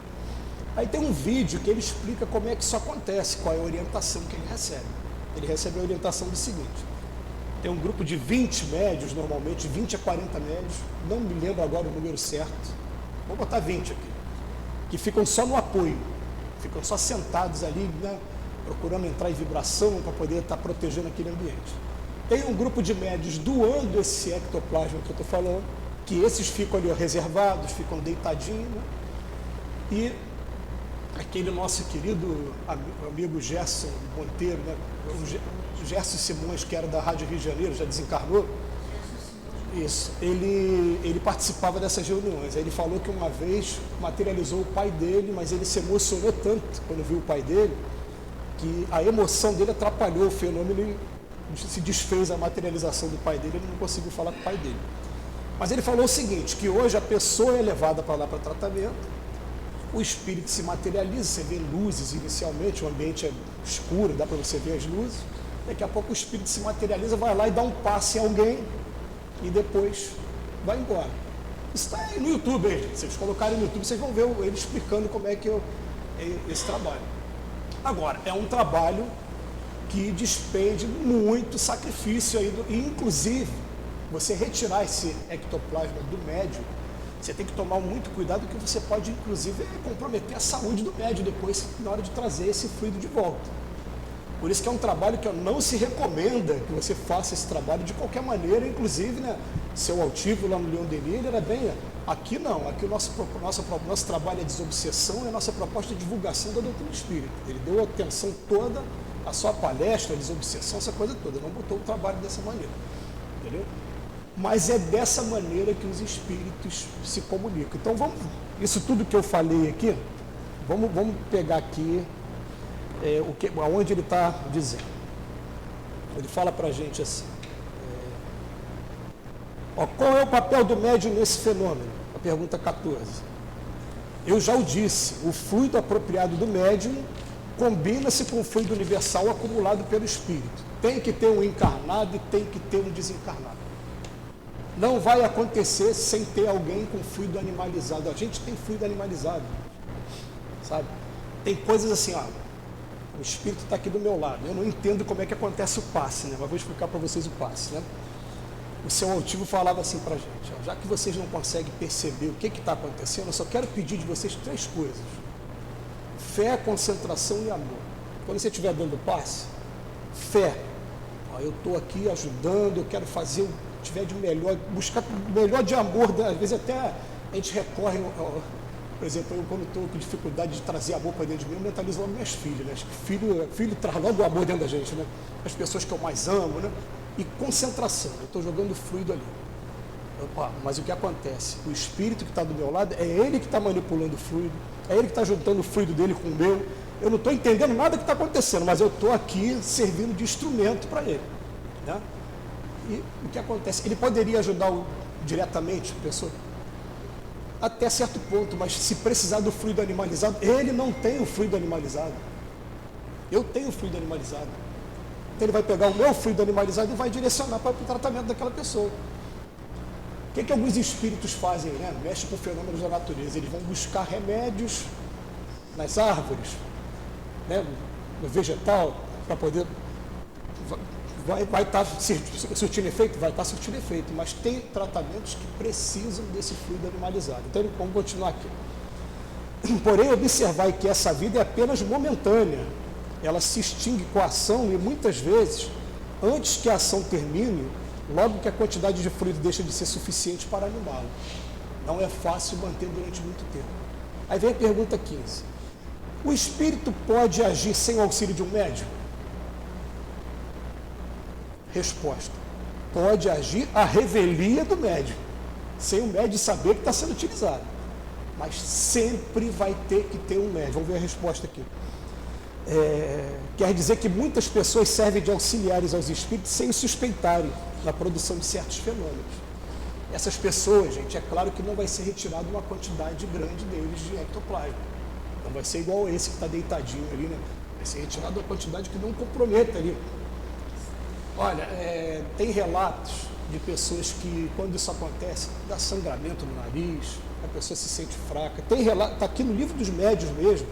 Aí tem um vídeo que ele explica como é que isso acontece, qual é a orientação que ele recebe. Ele recebe a orientação do seguinte: tem um grupo de 20 médios, normalmente 20 a 40 médios, não me lembro agora o número certo, vou botar 20 aqui, que ficam só no apoio, ficam só sentados ali, né, procurando entrar em vibração para poder estar protegendo aquele ambiente. Tem um grupo de médios doando esse ectoplasma que eu estou falando, que esses ficam ali reservados, ficam deitadinhos, né? E aquele nosso querido amigo Gerson Monteiro, né? O Gerson Simões, que era da Rádio Rio de Janeiro, já desencarnou. Isso, ele participava dessas reuniões. Aí ele falou que uma vez materializou o pai dele, mas ele se emocionou tanto quando viu o pai dele, que a emoção dele atrapalhou o fenômeno e se desfez a materialização do pai dele, ele não conseguiu falar com o pai dele. Mas ele falou o seguinte, que hoje a pessoa é levada para lá para tratamento, o espírito se materializa, você vê luzes inicialmente, o ambiente é escuro, dá para você ver as luzes, daqui a pouco o espírito se materializa, vai lá e dá um passe em alguém e depois vai embora. Isso está aí no YouTube, hein? Se vocês colocarem no YouTube, vocês vão ver ele explicando como é que é esse trabalho. Agora, é um trabalho que despende muito sacrifício aí, e inclusive, você retirar esse ectoplasma do médium, você tem que tomar muito cuidado, que você pode, inclusive, comprometer a saúde do médium depois, na hora de trazer esse fluido de volta. Por isso que é um trabalho que não se recomenda que você faça esse trabalho de qualquer maneira, inclusive, né, seu altivo lá no Leon Denis, ele era bem, aqui não, aqui o nosso trabalho é desobsessão, é a nossa proposta de divulgação da doutrina espírita. Ele deu a atenção toda à sua palestra, a desobsessão, essa coisa toda, não botou o trabalho dessa maneira, entendeu? Mas é dessa maneira que os espíritos se comunicam. Então isso tudo que eu falei aqui, vamos pegar aqui aonde ele está dizendo. Ele fala para a gente assim, qual é o papel do médium nesse fenômeno? A pergunta 14. Eu já o disse, o fluido apropriado do médium combina-se com o fluido universal acumulado pelo espírito. Tem que ter um encarnado e tem que ter um desencarnado. Não vai acontecer sem ter alguém com fluido animalizado. A gente tem fluido animalizado, sabe? Tem coisas assim, o espírito está aqui do meu lado. Eu não entendo como é que acontece o passe, né? Mas vou explicar para vocês o passe, né? O seu altivo falava assim para a gente, já que vocês não conseguem perceber o que está acontecendo, eu só quero pedir de vocês 3 coisas: fé, concentração e amor. Quando você estiver dando passe, fé. Eu estou aqui ajudando, eu quero fazer tiver de melhor, buscar o melhor de amor, às vezes até a gente recorre, por exemplo, eu quando estou com dificuldade de trazer amor para dentro de mim, eu mentalizo logo minhas filhas, né? Acho que filho traz logo o amor dentro da gente, né? As pessoas que eu mais amo, né? E concentração, eu estou jogando fluido ali. Mas o que acontece? O espírito que está do meu lado, é ele que está manipulando o fluido, é ele que está juntando o fluido dele com o meu. Eu não estou entendendo nada que está acontecendo, mas eu estou aqui servindo de instrumento para ele, né? E o que acontece? Ele poderia ajudar diretamente a pessoa? Até certo ponto, mas se precisar do fluido animalizado, ele não tem o fluido animalizado. Eu tenho o fluido animalizado. Então ele vai pegar o meu fluido animalizado e vai direcionar para o tratamento daquela pessoa. O que alguns espíritos fazem, né? Mexem com fenômenos da natureza. Eles vão buscar remédios nas árvores, né? No vegetal, para poder... Vai estar surtindo efeito? Vai estar surtindo efeito, mas tem tratamentos que precisam desse fluido animalizado. Então vamos continuar aqui. Porém, observai que essa vida é apenas momentânea. Ela se extingue com a ação e muitas vezes, antes que a ação termine, logo que a quantidade de fluido deixa de ser suficiente para animá-lo. Não é fácil manter durante muito tempo. Aí vem a pergunta 15. O espírito pode agir sem o auxílio de um médium? Resposta: pode agir à revelia do médium, sem o médium saber que está sendo utilizado. Mas sempre vai ter que ter um médium. Vamos ver a resposta aqui. Quer dizer que muitas pessoas servem de auxiliares aos espíritos sem o suspeitarem na produção de certos fenômenos. Essas pessoas, gente, é claro que não vai ser retirada uma quantidade grande deles de ectoplasma. Não vai ser igual esse que está deitadinho ali, né? Vai ser retirada uma quantidade que não comprometa ali. Olha, tem relatos de pessoas que, quando isso acontece, dá sangramento no nariz, a pessoa se sente fraca. Tem relato, está aqui no livro dos médios mesmo.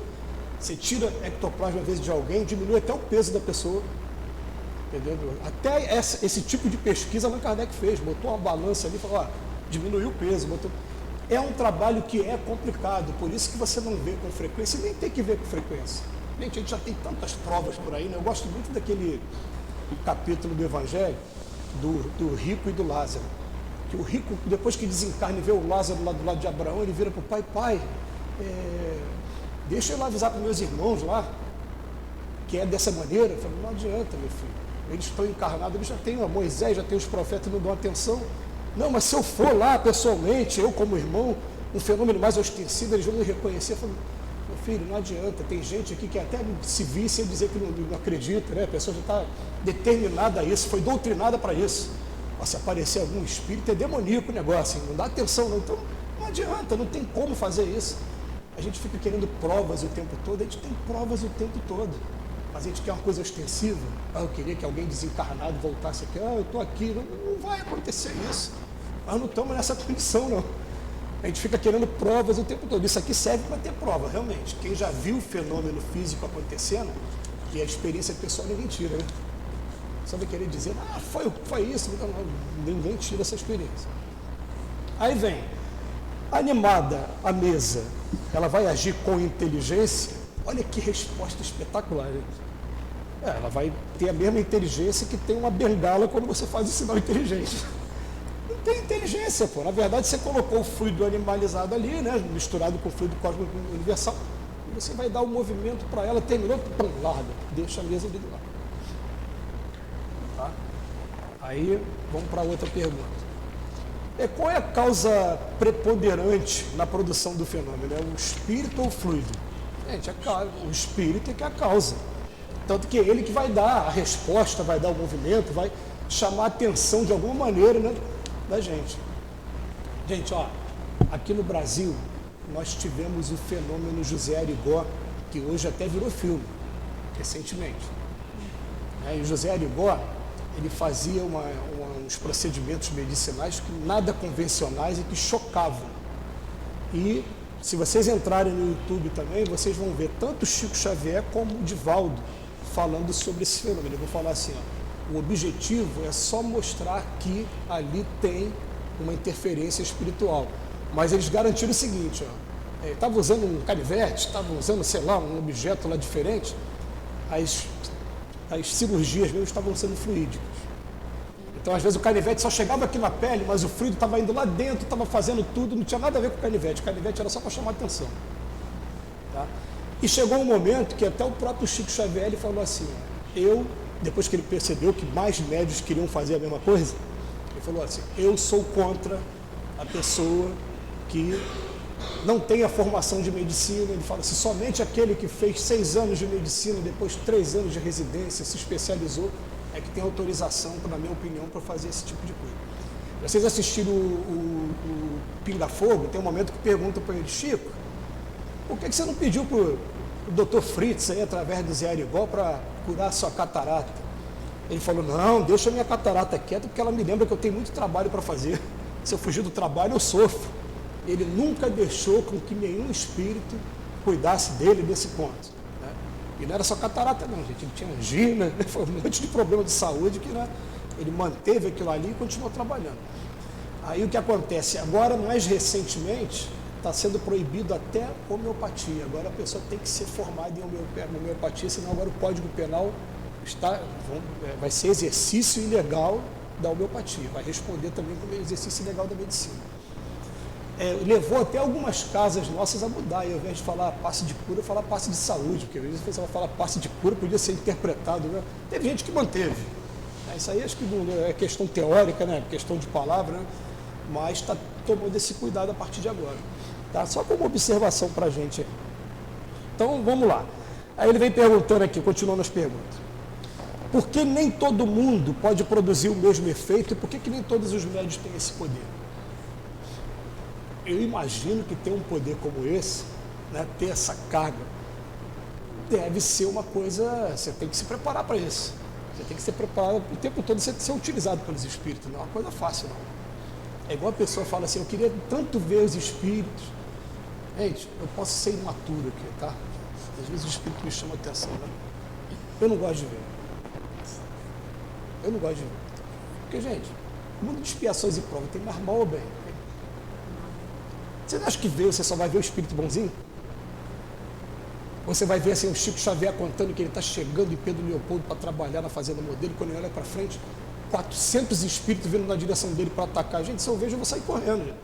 Você tira ectoplasma às vezes de alguém, diminui até o peso da pessoa. Entendeu? Até esse tipo de pesquisa Allan Kardec fez, botou uma balança ali e falou, diminuiu o peso. É um trabalho que é complicado, por isso que você não vê com frequência, e nem tem que ver com frequência. Gente, a gente já tem tantas provas por aí, né? Eu gosto muito daquele capítulo do Evangelho, do rico e do Lázaro. Que o rico, depois que desencarna e vê o Lázaro lá do lado de Abraão, ele vira para o pai, deixa eu lá avisar para meus irmãos lá, que é dessa maneira. Eu falei, não adianta, meu filho. Eles estão encarnados, eles já têm Moisés, já tem os profetas, não dão atenção. Não, mas se eu for lá pessoalmente, eu como irmão, um fenômeno mais ostensivo, eles vão me reconhecer. Eu falei, meu filho, não adianta, tem gente aqui que até se visse e dizer que não acredita, né? A pessoa já está determinada a isso, foi doutrinada para isso. Se aparecer algum espírito, é demoníaco o negócio, hein? Não dá atenção não. Então não adianta, não tem como fazer isso. A gente fica querendo provas o tempo todo, a gente tem provas o tempo todo. Mas a gente quer uma coisa ostensiva. Eu queria que alguém desencarnado voltasse aqui. Eu estou aqui. Não vai acontecer isso. Nós não estamos nessa condição, não. A gente fica querendo provas o tempo todo. Isso aqui serve para ter prova, realmente. Quem já viu o fenômeno físico acontecendo, e a experiência pessoal ninguém tira, né? Só vai querer dizer, foi isso. Não, ninguém tira essa experiência. Aí vem, animada a mesa, ela vai agir com inteligência? Olha que resposta espetacular, gente. Ela vai ter a mesma inteligência que tem uma bengala quando você faz o sinal inteligente. Não tem inteligência, pô. Na verdade, você colocou o fluido animalizado ali, né, misturado com o fluido cósmico universal, e você vai dar o movimento para ela, terminou, pum, larga, deixa a mesa ali do lado. Tá? Aí, vamos para outra pergunta. Qual é a causa preponderante na produção do fenômeno? É o espírito ou o fluido? Gente, o espírito é que é a causa. Tanto que é ele que vai dar a resposta, vai dar o movimento, vai chamar a atenção de alguma maneira, né, da gente. Gente, aqui no Brasil, nós tivemos o fenômeno José Arigó, que hoje até virou filme, recentemente. E o José Arigó, ele fazia uns procedimentos medicinais que nada convencionais e que chocavam. E se vocês entrarem no YouTube também, vocês vão ver tanto Chico Xavier como o Divaldo falando sobre esse fenômeno. Eu vou falar assim, o objetivo é só mostrar que ali tem uma interferência espiritual. Mas eles garantiram o seguinte, estava usando um canivete, estava usando, sei lá, um objeto lá diferente, as cirurgias mesmo estavam sendo fluídicas. Então, às vezes, o canivete só chegava aqui na pele, mas o fluido estava indo lá dentro, estava fazendo tudo, não tinha nada a ver com o canivete. O canivete era só para chamar a atenção. Tá? E chegou um momento que até o próprio Chico Xavier ele falou assim, depois que ele percebeu que mais médios queriam fazer a mesma coisa, ele falou assim, eu sou contra a pessoa que não tem a formação de medicina. Ele fala assim, somente aquele que fez 6 anos de medicina, depois 3 anos de residência, se especializou, é que tem autorização, na minha opinião, para fazer esse tipo de coisa. Vocês assistiram o Pinga Fogo, tem um momento que perguntam para ele, Chico, por que você não pediu para o Dr. Fritz, aí, através do Zé Arigó, para curar a sua catarata? Ele falou, não, deixa a minha catarata quieta, porque ela me lembra que eu tenho muito trabalho para fazer. Se eu fugir do trabalho, eu sofro. Ele nunca deixou com que nenhum espírito cuidasse dele nesse ponto. E não era só catarata não, gente, ele tinha angina, foi um monte de problema de saúde que, né, ele manteve aquilo ali e continuou trabalhando. Aí o que acontece? Agora, mais recentemente, está sendo proibido até homeopatia. Agora a pessoa tem que ser formada em homeopatia, senão agora o Código Penal vai ser exercício ilegal da homeopatia, vai responder também como exercício ilegal da medicina. Levou até algumas casas nossas a mudar, e ao invés de falar passe de cura, falar passe de saúde, porque às vezes você vai falar passe de cura, podia ser interpretado, né? Teve gente que manteve, Isso aí acho que não é questão teórica, né? Questão de palavra, né? Mas está tomando esse cuidado a partir de agora. Tá? Só como observação para a gente. Então, vamos lá. Aí ele vem perguntando aqui, continuando as perguntas. Por que nem todo mundo pode produzir o mesmo efeito e por que nem todos os médios têm esse poder? Eu imagino que ter um poder como esse, né, ter essa carga, deve ser uma coisa, você tem que se preparar para isso. Você tem que ser preparado o tempo todo, você ser utilizado pelos espíritos, não é uma coisa fácil não. É igual a pessoa fala assim, eu queria tanto ver os espíritos. Gente, eu posso ser imaturo aqui, tá? Às vezes o espírito me chama a atenção, né? Eu não gosto de ver. Eu não gosto de ver. Porque, gente, o mundo de expiações e provas tem mais mal ou bem. Você não acha que você só vai ver o espírito bonzinho? Você vai ver assim, o Chico Xavier contando que ele está chegando em Pedro Leopoldo para trabalhar na fazenda modelo, quando ele olha para frente, 400 espíritos vindo na direção dele para atacar. Gente, se eu vejo, eu vou sair correndo. Gente.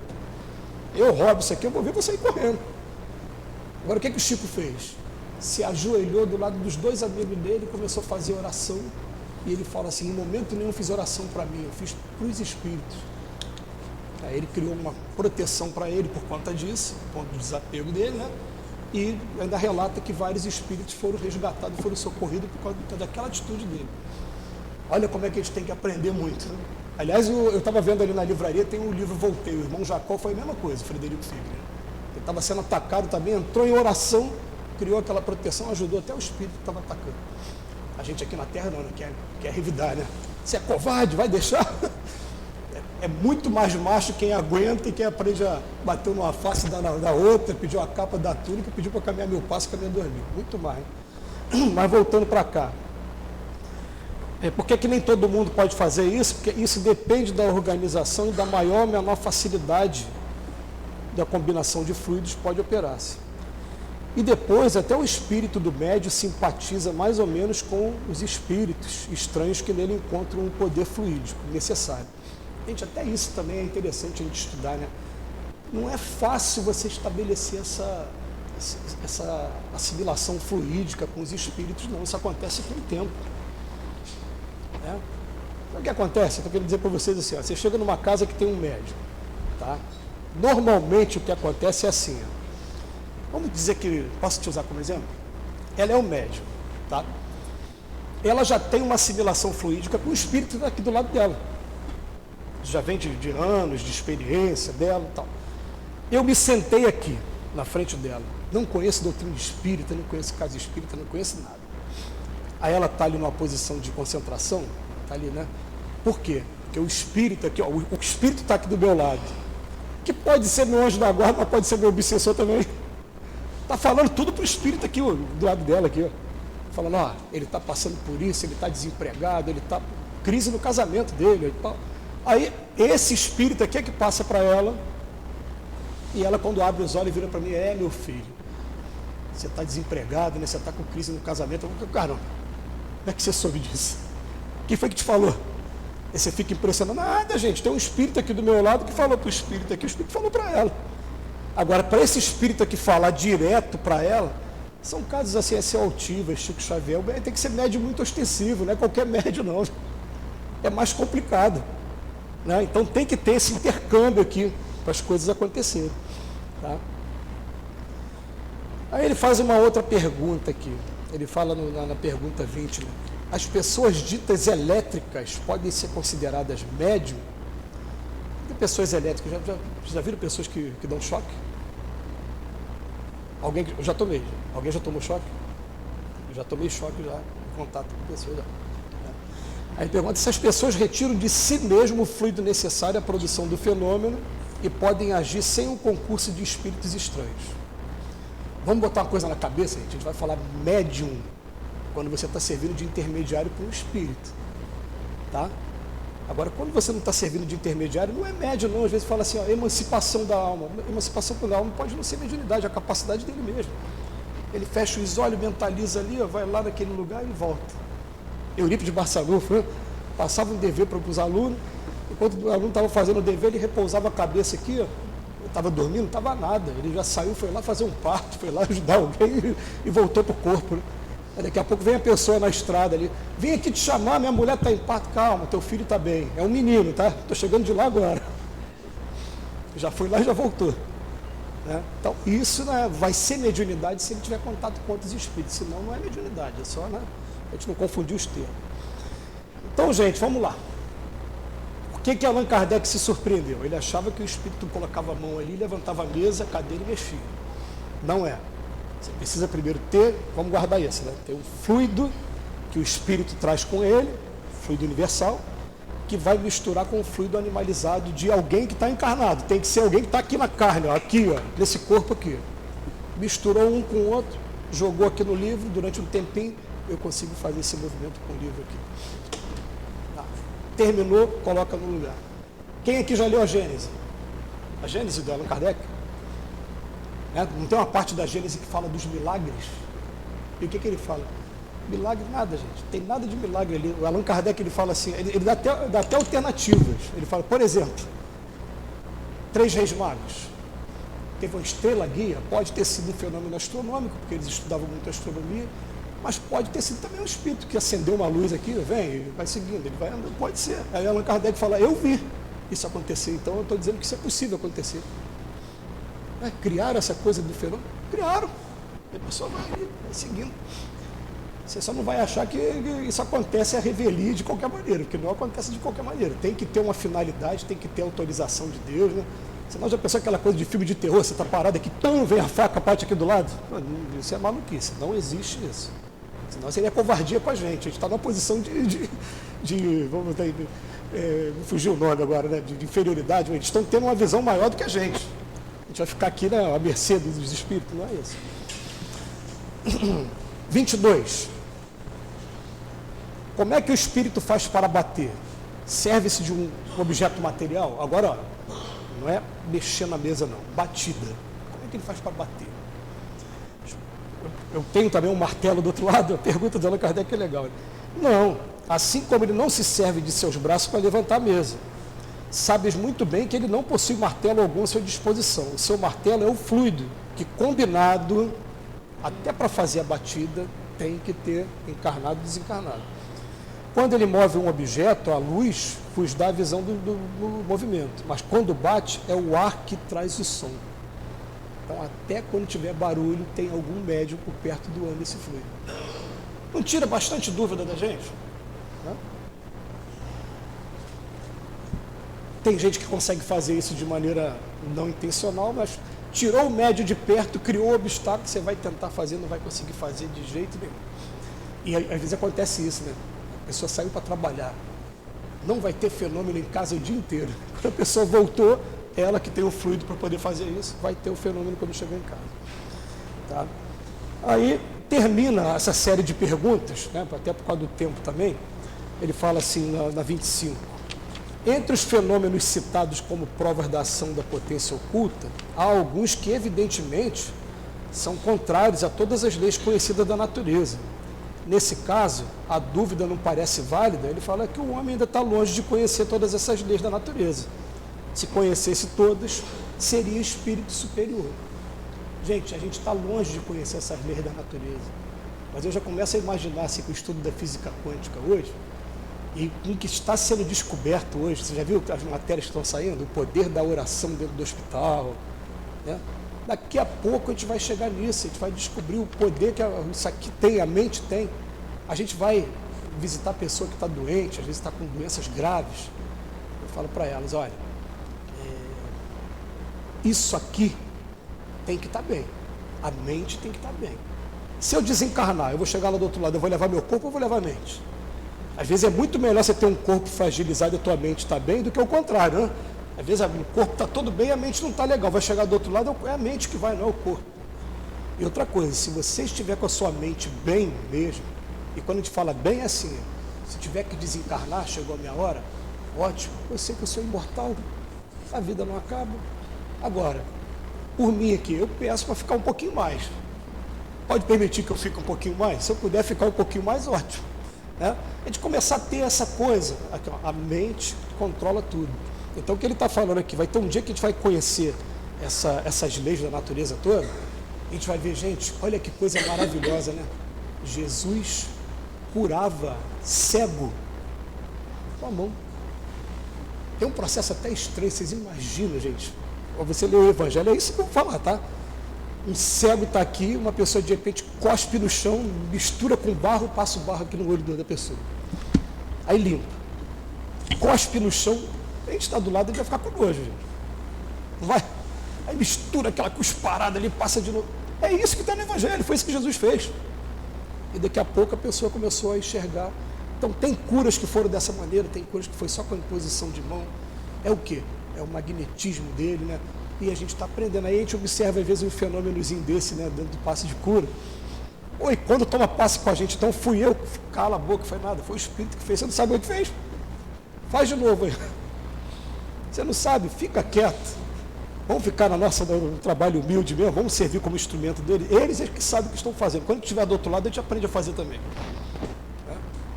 Eu roubo isso aqui, eu vou ver, eu vou sair correndo. Agora, o que o Chico fez? Se ajoelhou do lado dos dois amigos dele, começou a fazer oração, e ele fala assim, em momento nenhum eu fiz oração para mim, eu fiz para os espíritos. Aí ele criou uma proteção para ele por conta disso, por conta do desapego dele, né? E ainda relata que vários espíritos foram resgatados, foram socorridos por causa daquela atitude dele. Olha como é que a gente tem que aprender muito, né? Aliás, eu estava vendo ali na livraria, tem um livro Voltei, o irmão Jacó foi a mesma coisa, Frederico Figueiredo. Ele estava sendo atacado também, entrou em oração, criou aquela proteção, ajudou até o espírito que estava atacando. A gente aqui na Terra não, né? Quer revidar, né? Você é covarde, vai deixar? É muito mais macho quem aguenta e quem aprende a bater uma face da outra, pediu a capa da túnica, pediu para caminhar 1000 passos, caminhar 2000. Muito mais. Mas voltando para cá. Por que nem todo mundo pode fazer isso? Porque isso depende da organização e da maior ou menor facilidade da combinação de fluidos pode operar-se. E depois até o espírito do médium simpatiza mais ou menos com os espíritos estranhos que nele encontram um poder fluídico necessário. Gente, até isso também é interessante a gente estudar, né? Não é fácil você estabelecer essa assimilação fluídica com os espíritos, não. Isso acontece com o tempo. Né? Então, o que acontece? Eu estou querendo dizer para vocês assim, ó, você chega numa casa que tem um médium, tá? Normalmente o que acontece é assim, ó. Vamos dizer que, posso te usar como exemplo? Ela é um médium, tá? Ela já tem uma assimilação fluídica com o espírito aqui do lado dela. Já vem de anos, de experiência dela e tal. Eu me sentei aqui, na frente dela. Não conheço doutrina espírita, não conheço casa espírita, não conheço nada. Aí ela está ali numa posição de concentração, está ali, né? Por quê? Porque o espírito aqui, ó, o espírito está aqui do meu lado. Que pode ser meu anjo da guarda, mas pode ser meu obsessor também. Está falando tudo para o espírito aqui, ó, do lado dela aqui, ó. Falando, ó, ele está passando por isso, ele está desempregado, ele está crise no casamento dele e tal. Aí, esse espírito aqui é que passa para ela, e ela, quando abre os olhos, vira para mim, meu filho, você está desempregado, né? Você está com crise no casamento. Eu falo, caramba, como é que você soube disso? Quem foi que te falou? Aí você fica impressionado, nada, gente, tem um espírito aqui do meu lado que falou para o espírito aqui, o espírito falou para ela. Agora, para esse espírito aqui falar direto para ela, são casos assim, altivas, Chico Xavier, tem que ser médium muito ostensivo, não é qualquer médium não, é mais complicado. Né? Então tem que ter esse intercâmbio aqui para as coisas acontecerem. Tá? Aí ele faz uma outra pergunta aqui. Ele fala na pergunta 20, né? As pessoas ditas elétricas podem ser consideradas médium? Tem pessoas elétricas, já viram pessoas que dão choque? Alguém, eu já tomei. Alguém já tomou choque? Eu já tomei choque já, em contato com pessoas já. Aí pergunta se as pessoas retiram de si mesmo o fluido necessário à produção do fenômeno e podem agir sem o concurso de espíritos estranhos. Vamos botar uma coisa na cabeça, gente. A gente vai falar médium quando você está servindo de intermediário para um espírito. Tá? Agora, quando você não está servindo de intermediário, não é médium, não. Às vezes fala assim, ó, emancipação da alma. Emancipação da alma pode não ser mediunidade, é a capacidade dele mesmo. Ele fecha os olhos, mentaliza ali, ó, vai lá naquele lugar e volta. Eurípides Barçanufo, passava um dever para os alunos, enquanto o aluno estava fazendo o dever, ele repousava a cabeça aqui, ó, estava dormindo, não estava nada, ele já saiu, foi lá fazer um parto, foi lá ajudar alguém e voltou para o corpo. Né? Aí daqui a pouco vem a pessoa na estrada ali, vem aqui te chamar, minha mulher está em parto, calma, teu filho está bem. É um menino, tá? Estou chegando de lá agora. Já foi lá e já voltou. Né? Então, isso, né, vai ser mediunidade se ele tiver contato com outros espíritos, senão não é mediunidade, é só, né, a gente não confundir os termos. Então, gente, vamos lá. O que Allan Kardec se surpreendeu? Ele achava que o espírito colocava a mão ali, levantava a mesa, a cadeira e mexia. Não é. Você precisa primeiro ter, vamos guardar isso, né? Ter um fluido que o espírito traz com ele, fluido universal, que vai misturar com o fluido animalizado de alguém que está encarnado. Tem que ser alguém que está aqui na carne, ó, aqui, ó, nesse corpo aqui. Misturou um com o outro, jogou aqui no livro, durante um tempinho, eu consigo fazer esse movimento com o livro aqui. Tá. Terminou, coloca no lugar. Quem aqui já leu a Gênese? A Gênese do Allan Kardec? Né? Não tem uma parte da Gênese que fala dos milagres? E o que ele fala? Milagre nada, gente. Tem nada de milagre ali. O Allan Kardec, ele fala assim, ele dá até alternativas. Ele fala, por exemplo, 3 reis magos. Teve uma estrela guia, pode ter sido um fenômeno astronômico, porque eles estudavam muito astronomia, mas pode ter sido também um espírito que acendeu uma luz aqui, vem, vai seguindo, ele vai andando, pode ser. Aí Allan Kardec fala, eu vi isso acontecer, então eu estou dizendo que isso é possível acontecer. Criaram essa coisa do fenômeno? Criaram. A pessoa vai seguindo. Você só não vai achar que isso acontece a revelia de qualquer maneira, porque não acontece de qualquer maneira. Tem que ter uma finalidade, tem que ter autorização de Deus, né? Senão já pensou aquela coisa de filme de terror, você está parado aqui, tão vem a faca, parte aqui do lado? Isso é maluquice, não existe isso. Senão seria covardia com a gente está numa posição vamos dizer, fugiu o nome agora, né? De inferioridade, eles estão tendo uma visão maior do que a gente. A gente vai ficar aqui, né, à mercê dos espíritos, não é isso. 22. Como é que o espírito faz para bater? Serve-se de um objeto material? Agora, ó, não é mexer na mesa, não. Batida. Como é que ele faz para bater? Eu tenho também um martelo do outro lado. A pergunta de Allan Kardec é legal. Não. Assim como ele não se serve de seus braços para levantar a mesa. Sabes muito bem que ele não possui martelo algum à sua disposição. O seu martelo é o fluido, que combinado, até para fazer a batida, tem que ter encarnado e desencarnado. Quando ele move um objeto, a luz vos dá a visão do movimento, mas quando bate, é o ar que traz o som. Então, até quando tiver barulho, tem algum médium por perto doando esse fluido. Não tira bastante dúvida da gente? Né? Tem gente que consegue fazer isso de maneira não intencional, mas tirou o médio de perto, criou um obstáculo, você vai tentar fazer, não vai conseguir fazer de jeito nenhum. E às vezes acontece isso, né? A pessoa saiu para trabalhar, não vai ter fenômeno em casa o dia inteiro. Quando a pessoa voltou, é ela que tem o fluido para poder fazer isso, vai ter o fenômeno quando chegar em casa. Tá? Aí termina essa série de perguntas, né? Até por causa do tempo também, ele fala assim na 25. Entre os fenômenos citados como provas da ação da potência oculta, há alguns que evidentemente são contrários a todas as leis conhecidas da natureza. Nesse caso, a dúvida não parece válida, ele fala que o homem ainda está longe de conhecer todas essas leis da natureza. Se conhecesse todas, seria espírito superior. Gente, a gente está longe de conhecer essas leis da natureza. Mas eu já começo a imaginar assim, com o estudo da física quântica hoje, e com o que está sendo descoberto hoje, você já viu as matérias que estão saindo? O poder da oração dentro do hospital, né? Daqui a pouco a gente vai chegar nisso, a gente vai descobrir o poder que isso aqui tem, a mente tem. A gente vai visitar a pessoa que está doente, às vezes está com doenças graves. Eu falo para elas, olha, isso aqui tem que estar bem, a mente tem que estar bem. Se eu desencarnar, eu vou chegar lá do outro lado, eu vou levar meu corpo ou vou levar a mente? Às vezes é muito melhor você ter um corpo fragilizado e a tua mente está bem do que o contrário, né? Às vezes o corpo está todo bem e a mente não está legal. Vai chegar do outro lado, é a mente que vai, não é o corpo. E outra coisa, se você estiver com a sua mente bem mesmo, e quando a gente fala bem é assim, se tiver que desencarnar, chegou a minha hora, ótimo, eu sei que eu sou imortal, a vida não acaba. Agora, por mim aqui, eu peço para ficar um pouquinho mais. Pode permitir que eu fique um pouquinho mais? Se eu puder ficar um pouquinho mais, ótimo. Né? A gente começar a ter essa coisa, aqui, ó, a mente controla tudo. Então o que ele está falando aqui, vai ter um dia que a gente vai conhecer essas leis da natureza toda, a gente vai ver, gente, olha que coisa maravilhosa, né? Jesus curava cego com a mão. Tem um processo até estranho, vocês imaginam, gente? Você lê o Evangelho, é isso que eu vou falar, tá? Um cego está aqui, uma pessoa de repente cospe no chão, mistura com barro, passa o barro aqui no olho da pessoa. Aí limpa. Cospe no chão, a gente está do lado, a gente vai ficar com nojo, gente. Não vai? Aí mistura aquela cusparada ali, passa de novo. É isso que está no Evangelho, foi isso que Jesus fez. E daqui a pouco a pessoa começou a enxergar. Então tem curas que foram dessa maneira, tem curas que foi só com a imposição de mão. É o quê? É o magnetismo dele, né? E a gente está aprendendo. Aí a gente observa às vezes um fenômenozinho desse, né? Dentro do passe de cura. Oi, quando toma passe com a gente, então fui eu, cala a boca, foi nada, foi o Espírito que fez. Você não sabe o que fez? Faz de novo aí. Você não sabe? Fica quieto. Vamos ficar no trabalho humilde mesmo, vamos servir como instrumento dele. Eles é que sabem o que estão fazendo. Quando estiver do outro lado, a gente aprende a fazer também.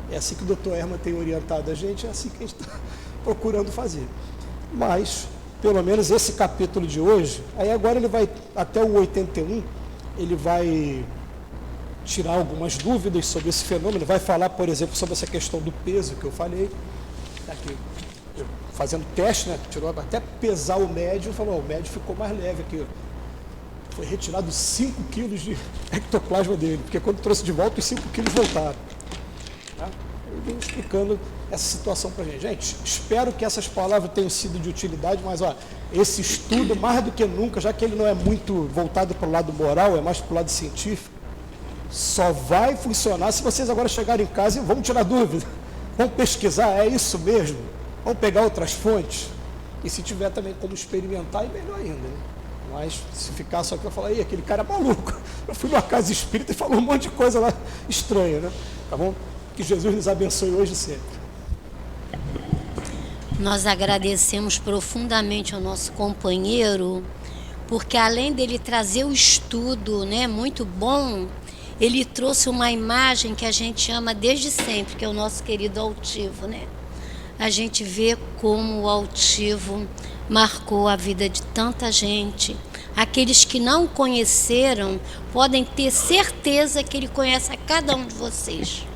É assim que o Dr. Herman tem orientado a gente, é assim que a gente está procurando fazer. Mas, pelo menos esse capítulo de hoje, aí agora ele vai, até o 81, ele vai tirar algumas dúvidas sobre esse fenômeno, vai falar, por exemplo, sobre essa questão do peso que eu falei, aqui, fazendo teste, né? Tirou até pesar o médium, falou, o médium ficou mais leve aqui, ó. Foi retirado 5 quilos de ectoplasma dele, porque quando trouxe de volta, os 5 quilos voltaram. Tá? Eu vim explicando essa situação para a gente. Gente, espero que essas palavras tenham sido de utilidade, mas ó, esse estudo, mais do que nunca, já que ele não é muito voltado para o lado moral, é mais para o lado científico, só vai funcionar se vocês agora chegarem em casa e vão tirar dúvida, vão pesquisar, é isso mesmo? Vamos pegar outras fontes, e se tiver também como experimentar, é melhor ainda, né? Mas se ficar só que eu falar, aí aquele cara é maluco, eu fui numa casa espírita e falou um monte de coisa lá estranha, né? Tá bom? Que Jesus nos abençoe hoje e sempre. Nós agradecemos profundamente ao nosso companheiro, porque além dele trazer o estudo, né, muito bom, ele trouxe uma imagem que a gente ama desde sempre, que é o nosso querido altivo, né? A gente vê como o altivo marcou a vida de tanta gente. Aqueles que não conheceram podem ter certeza que ele conhece a cada um de vocês.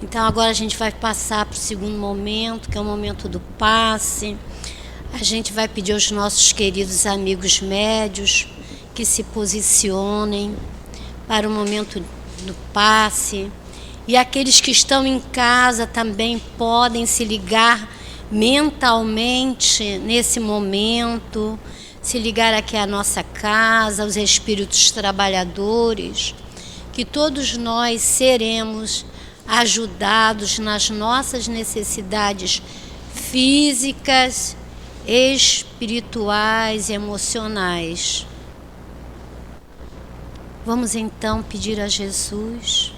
Então agora a gente vai passar para o segundo momento, que é o momento do passe. A gente vai pedir aos nossos queridos amigos médios que se posicionem para o momento do passe. E aqueles que estão em casa também podem se ligar mentalmente nesse momento, se ligar aqui à nossa casa, aos espíritos trabalhadores, que todos nós seremos ajudados nas nossas necessidades físicas, espirituais e emocionais. Vamos então pedir a Jesus,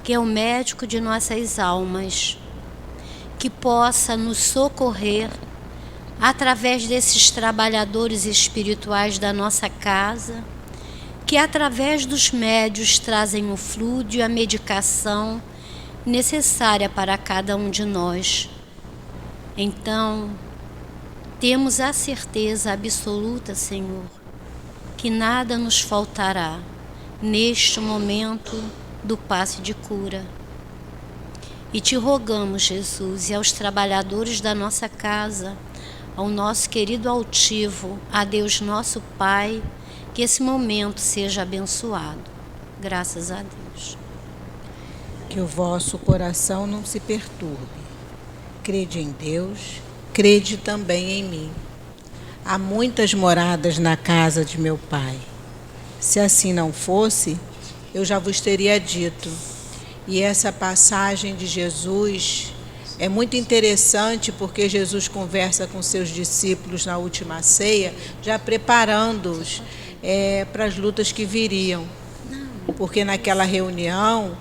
que é o médico de nossas almas, que possa nos socorrer através desses trabalhadores espirituais da nossa casa, que através dos médios trazem o fluido e a medicação necessária para cada um de nós. Então, temos a certeza absoluta, Senhor, que nada nos faltará neste momento do passe de cura. E te rogamos, Jesus, e aos trabalhadores da nossa casa, ao nosso querido altivo, a Deus nosso Pai, que esse momento seja abençoado. Graças a Deus. Que o vosso coração não se perturbe. Crede em Deus, crede também em mim. Há muitas moradas na casa de meu Pai. Se assim não fosse, eu já vos teria dito. E essa passagem de Jesus é muito interessante, porque Jesus conversa com seus discípulos na última ceia, já preparando-os para as lutas que viriam. Porque naquela reunião,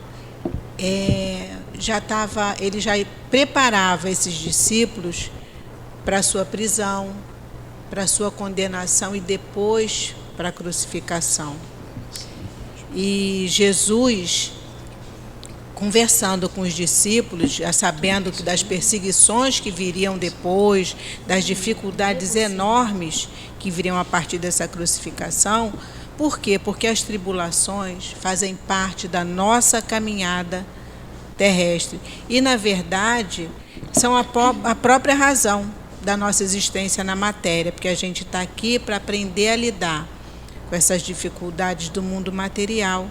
ele já preparava esses discípulos para a sua prisão, para a sua condenação e depois para a crucificação. E Jesus, conversando com os discípulos, já sabendo que das perseguições que viriam depois, das dificuldades enormes que viriam a partir dessa crucificação, Por quê? Porque as tribulações fazem parte da nossa caminhada terrestre. E, na verdade, são a própria razão da nossa existência na matéria, porque a gente está aqui para aprender a lidar com essas dificuldades do mundo material.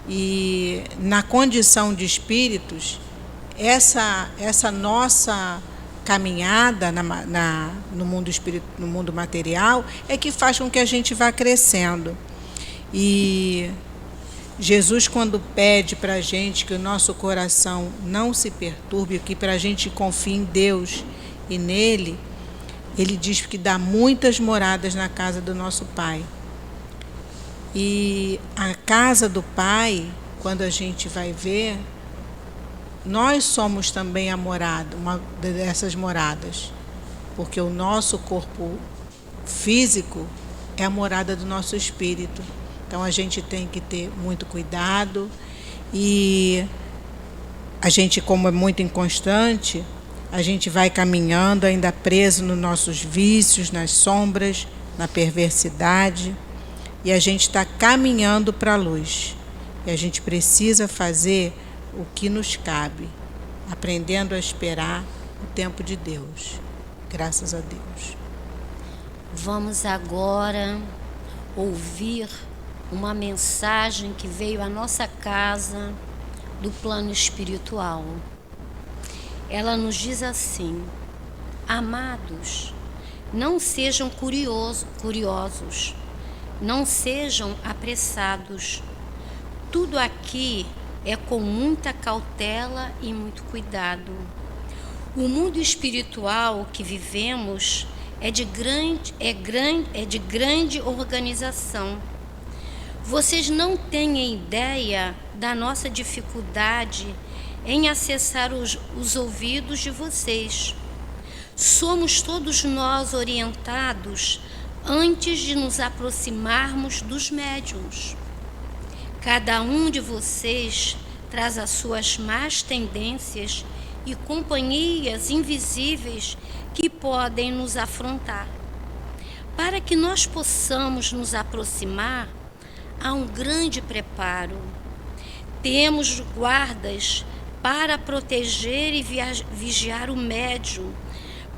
E, na condição de espíritos, essa nossa caminhada no mundo material é que faz com que a gente vá crescendo. E Jesus, quando pede para a gente que o nosso coração não se perturbe, que para a gente confie em Deus e nele, ele diz que dá muitas moradas na casa do nosso Pai. E a casa do Pai, quando a gente vai ver, nós somos também a morada, uma dessas moradas, porque o nosso corpo físico é a morada do nosso espírito. Então a gente tem que ter muito cuidado, e a gente, como é muito inconstante, a gente vai caminhando ainda preso nos nossos vícios, nas sombras, na perversidade, e a gente está caminhando para a luz. E a gente precisa fazer o que nos cabe, aprendendo a esperar o tempo de Deus. Graças a Deus. Vamos agora ouvir uma mensagem que veio à nossa casa do plano espiritual. Ela nos diz assim: amados, não sejam curiosos, não sejam apressados. Tudo aqui é com muita cautela e muito cuidado. O mundo espiritual que vivemos é de grande organização. Vocês não têm ideia da nossa dificuldade em acessar os ouvidos de vocês. Somos todos nós orientados antes de nos aproximarmos dos médiuns. Cada um de vocês traz as suas más tendências e companhias invisíveis que podem nos afrontar. Para que nós possamos nos aproximar, há um grande preparo. Temos guardas para proteger e vigiar o médium,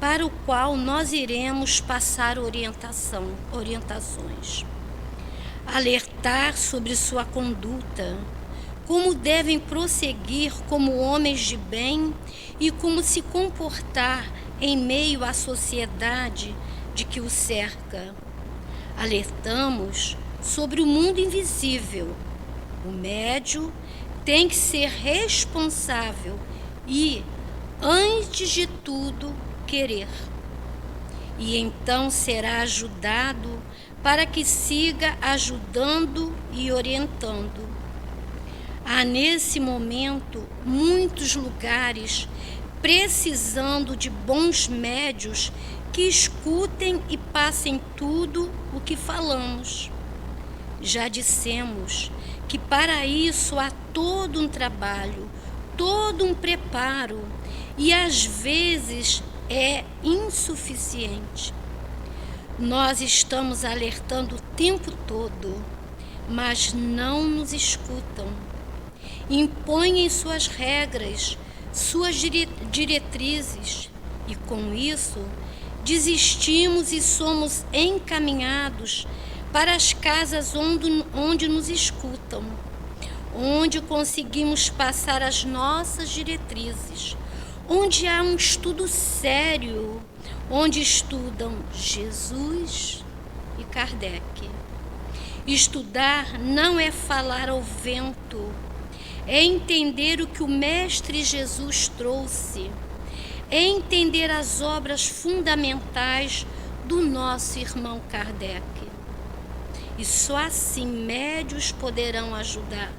para o qual nós iremos passar orientações. Alertar sobre sua conduta, como devem prosseguir como homens de bem e como se comportar em meio à sociedade de que o cerca. Alertamos sobre o mundo invisível. O médium tem que ser responsável e, antes de tudo, querer. E então será ajudado para que siga ajudando e orientando. Há nesse momento muitos lugares precisando de bons médios que escutem e passem tudo o que falamos. Já dissemos que para isso há todo um trabalho, todo um preparo, e às vezes é insuficiente. Nós estamos alertando o tempo todo, mas não nos escutam. Impõem suas regras, suas diretrizes, e com isso desistimos e somos encaminhados para as casas onde nos escutam, onde conseguimos passar as nossas diretrizes, onde há um estudo sério, onde estudam Jesus e Kardec. Estudar não é falar ao vento, é entender o que o Mestre Jesus trouxe, é entender as obras fundamentais do nosso irmão Kardec. E só assim médios poderão ajudar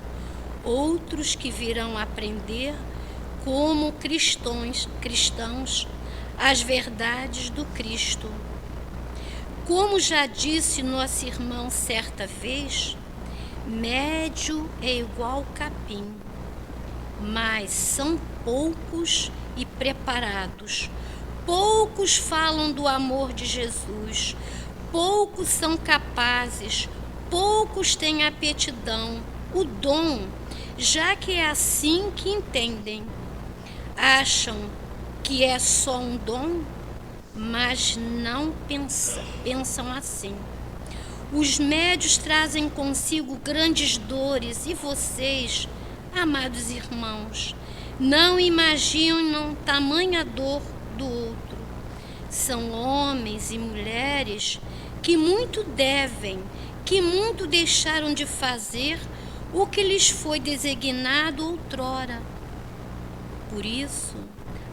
outros que virão aprender como cristãos as verdades do Cristo. Como já disse nosso irmão certa vez, médio é igual capim, mas são poucos e preparados. Poucos falam do amor de Jesus, poucos são capazes, poucos têm aptidão, o dom, já que é assim que entendem. Acham que é só um dom, mas não pensam assim. Os médios trazem consigo grandes dores e vocês, amados irmãos, não imaginam tamanha dor do outro. São homens e mulheres que muito devem, que muito deixaram de fazer o que lhes foi designado outrora. Por isso,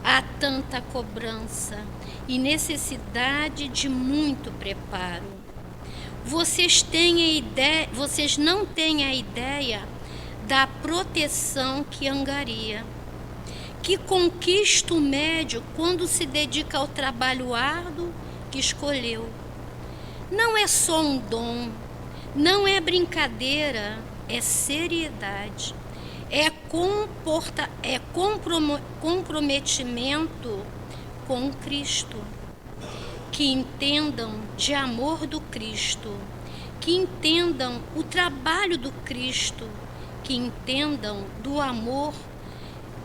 há tanta cobrança e necessidade de muito preparo. Vocês não têm a ideia da proteção que angaria, que conquista o médio quando se dedica ao trabalho árduo que escolheu. Não é só um dom, não é brincadeira, é seriedade, é comprometimento com Cristo. Que entendam de amor do Cristo, que entendam o trabalho do Cristo, que entendam do amor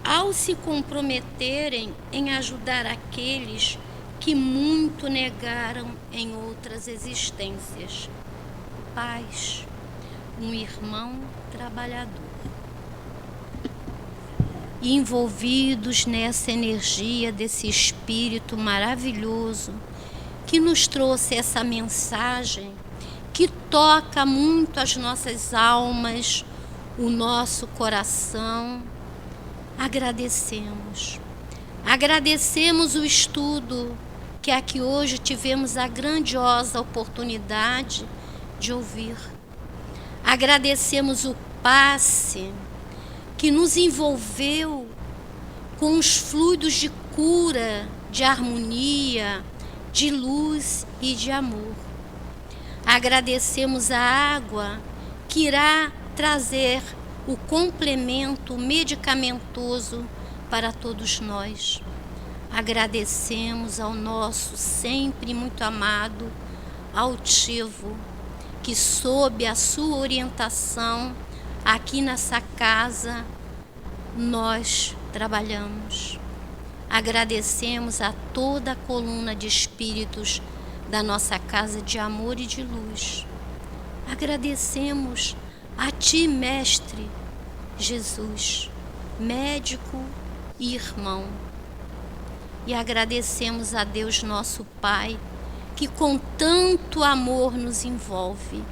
ao se comprometerem em ajudar aqueles que muito negaram em outras existências. Paz, um irmão trabalhador. Envolvidos nessa energia desse Espírito maravilhoso que nos trouxe essa mensagem, que toca muito as nossas almas, o nosso coração, agradecemos. Agradecemos o estudo que aqui hoje tivemos a grandiosa oportunidade de ouvir. Agradecemos o passe que nos envolveu com os fluidos de cura, de harmonia, de luz e de amor. Agradecemos a água que irá trazer o complemento medicamentoso para todos nós. Agradecemos ao nosso sempre muito amado altivo, que sob a sua orientação, aqui nessa casa, nós trabalhamos. Agradecemos a toda a coluna de espíritos da nossa casa de amor e de luz. Agradecemos a Ti, Mestre Jesus, médico e irmão. E agradecemos a Deus nosso Pai, que com tanto amor nos envolve.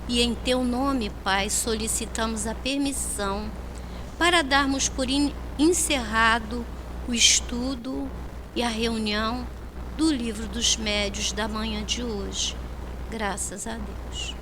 E em Teu nome, Pai, solicitamos a permissão para darmos por encerrado o estudo e a reunião do Livro dos Médiuns da manhã de hoje. Graças a Deus.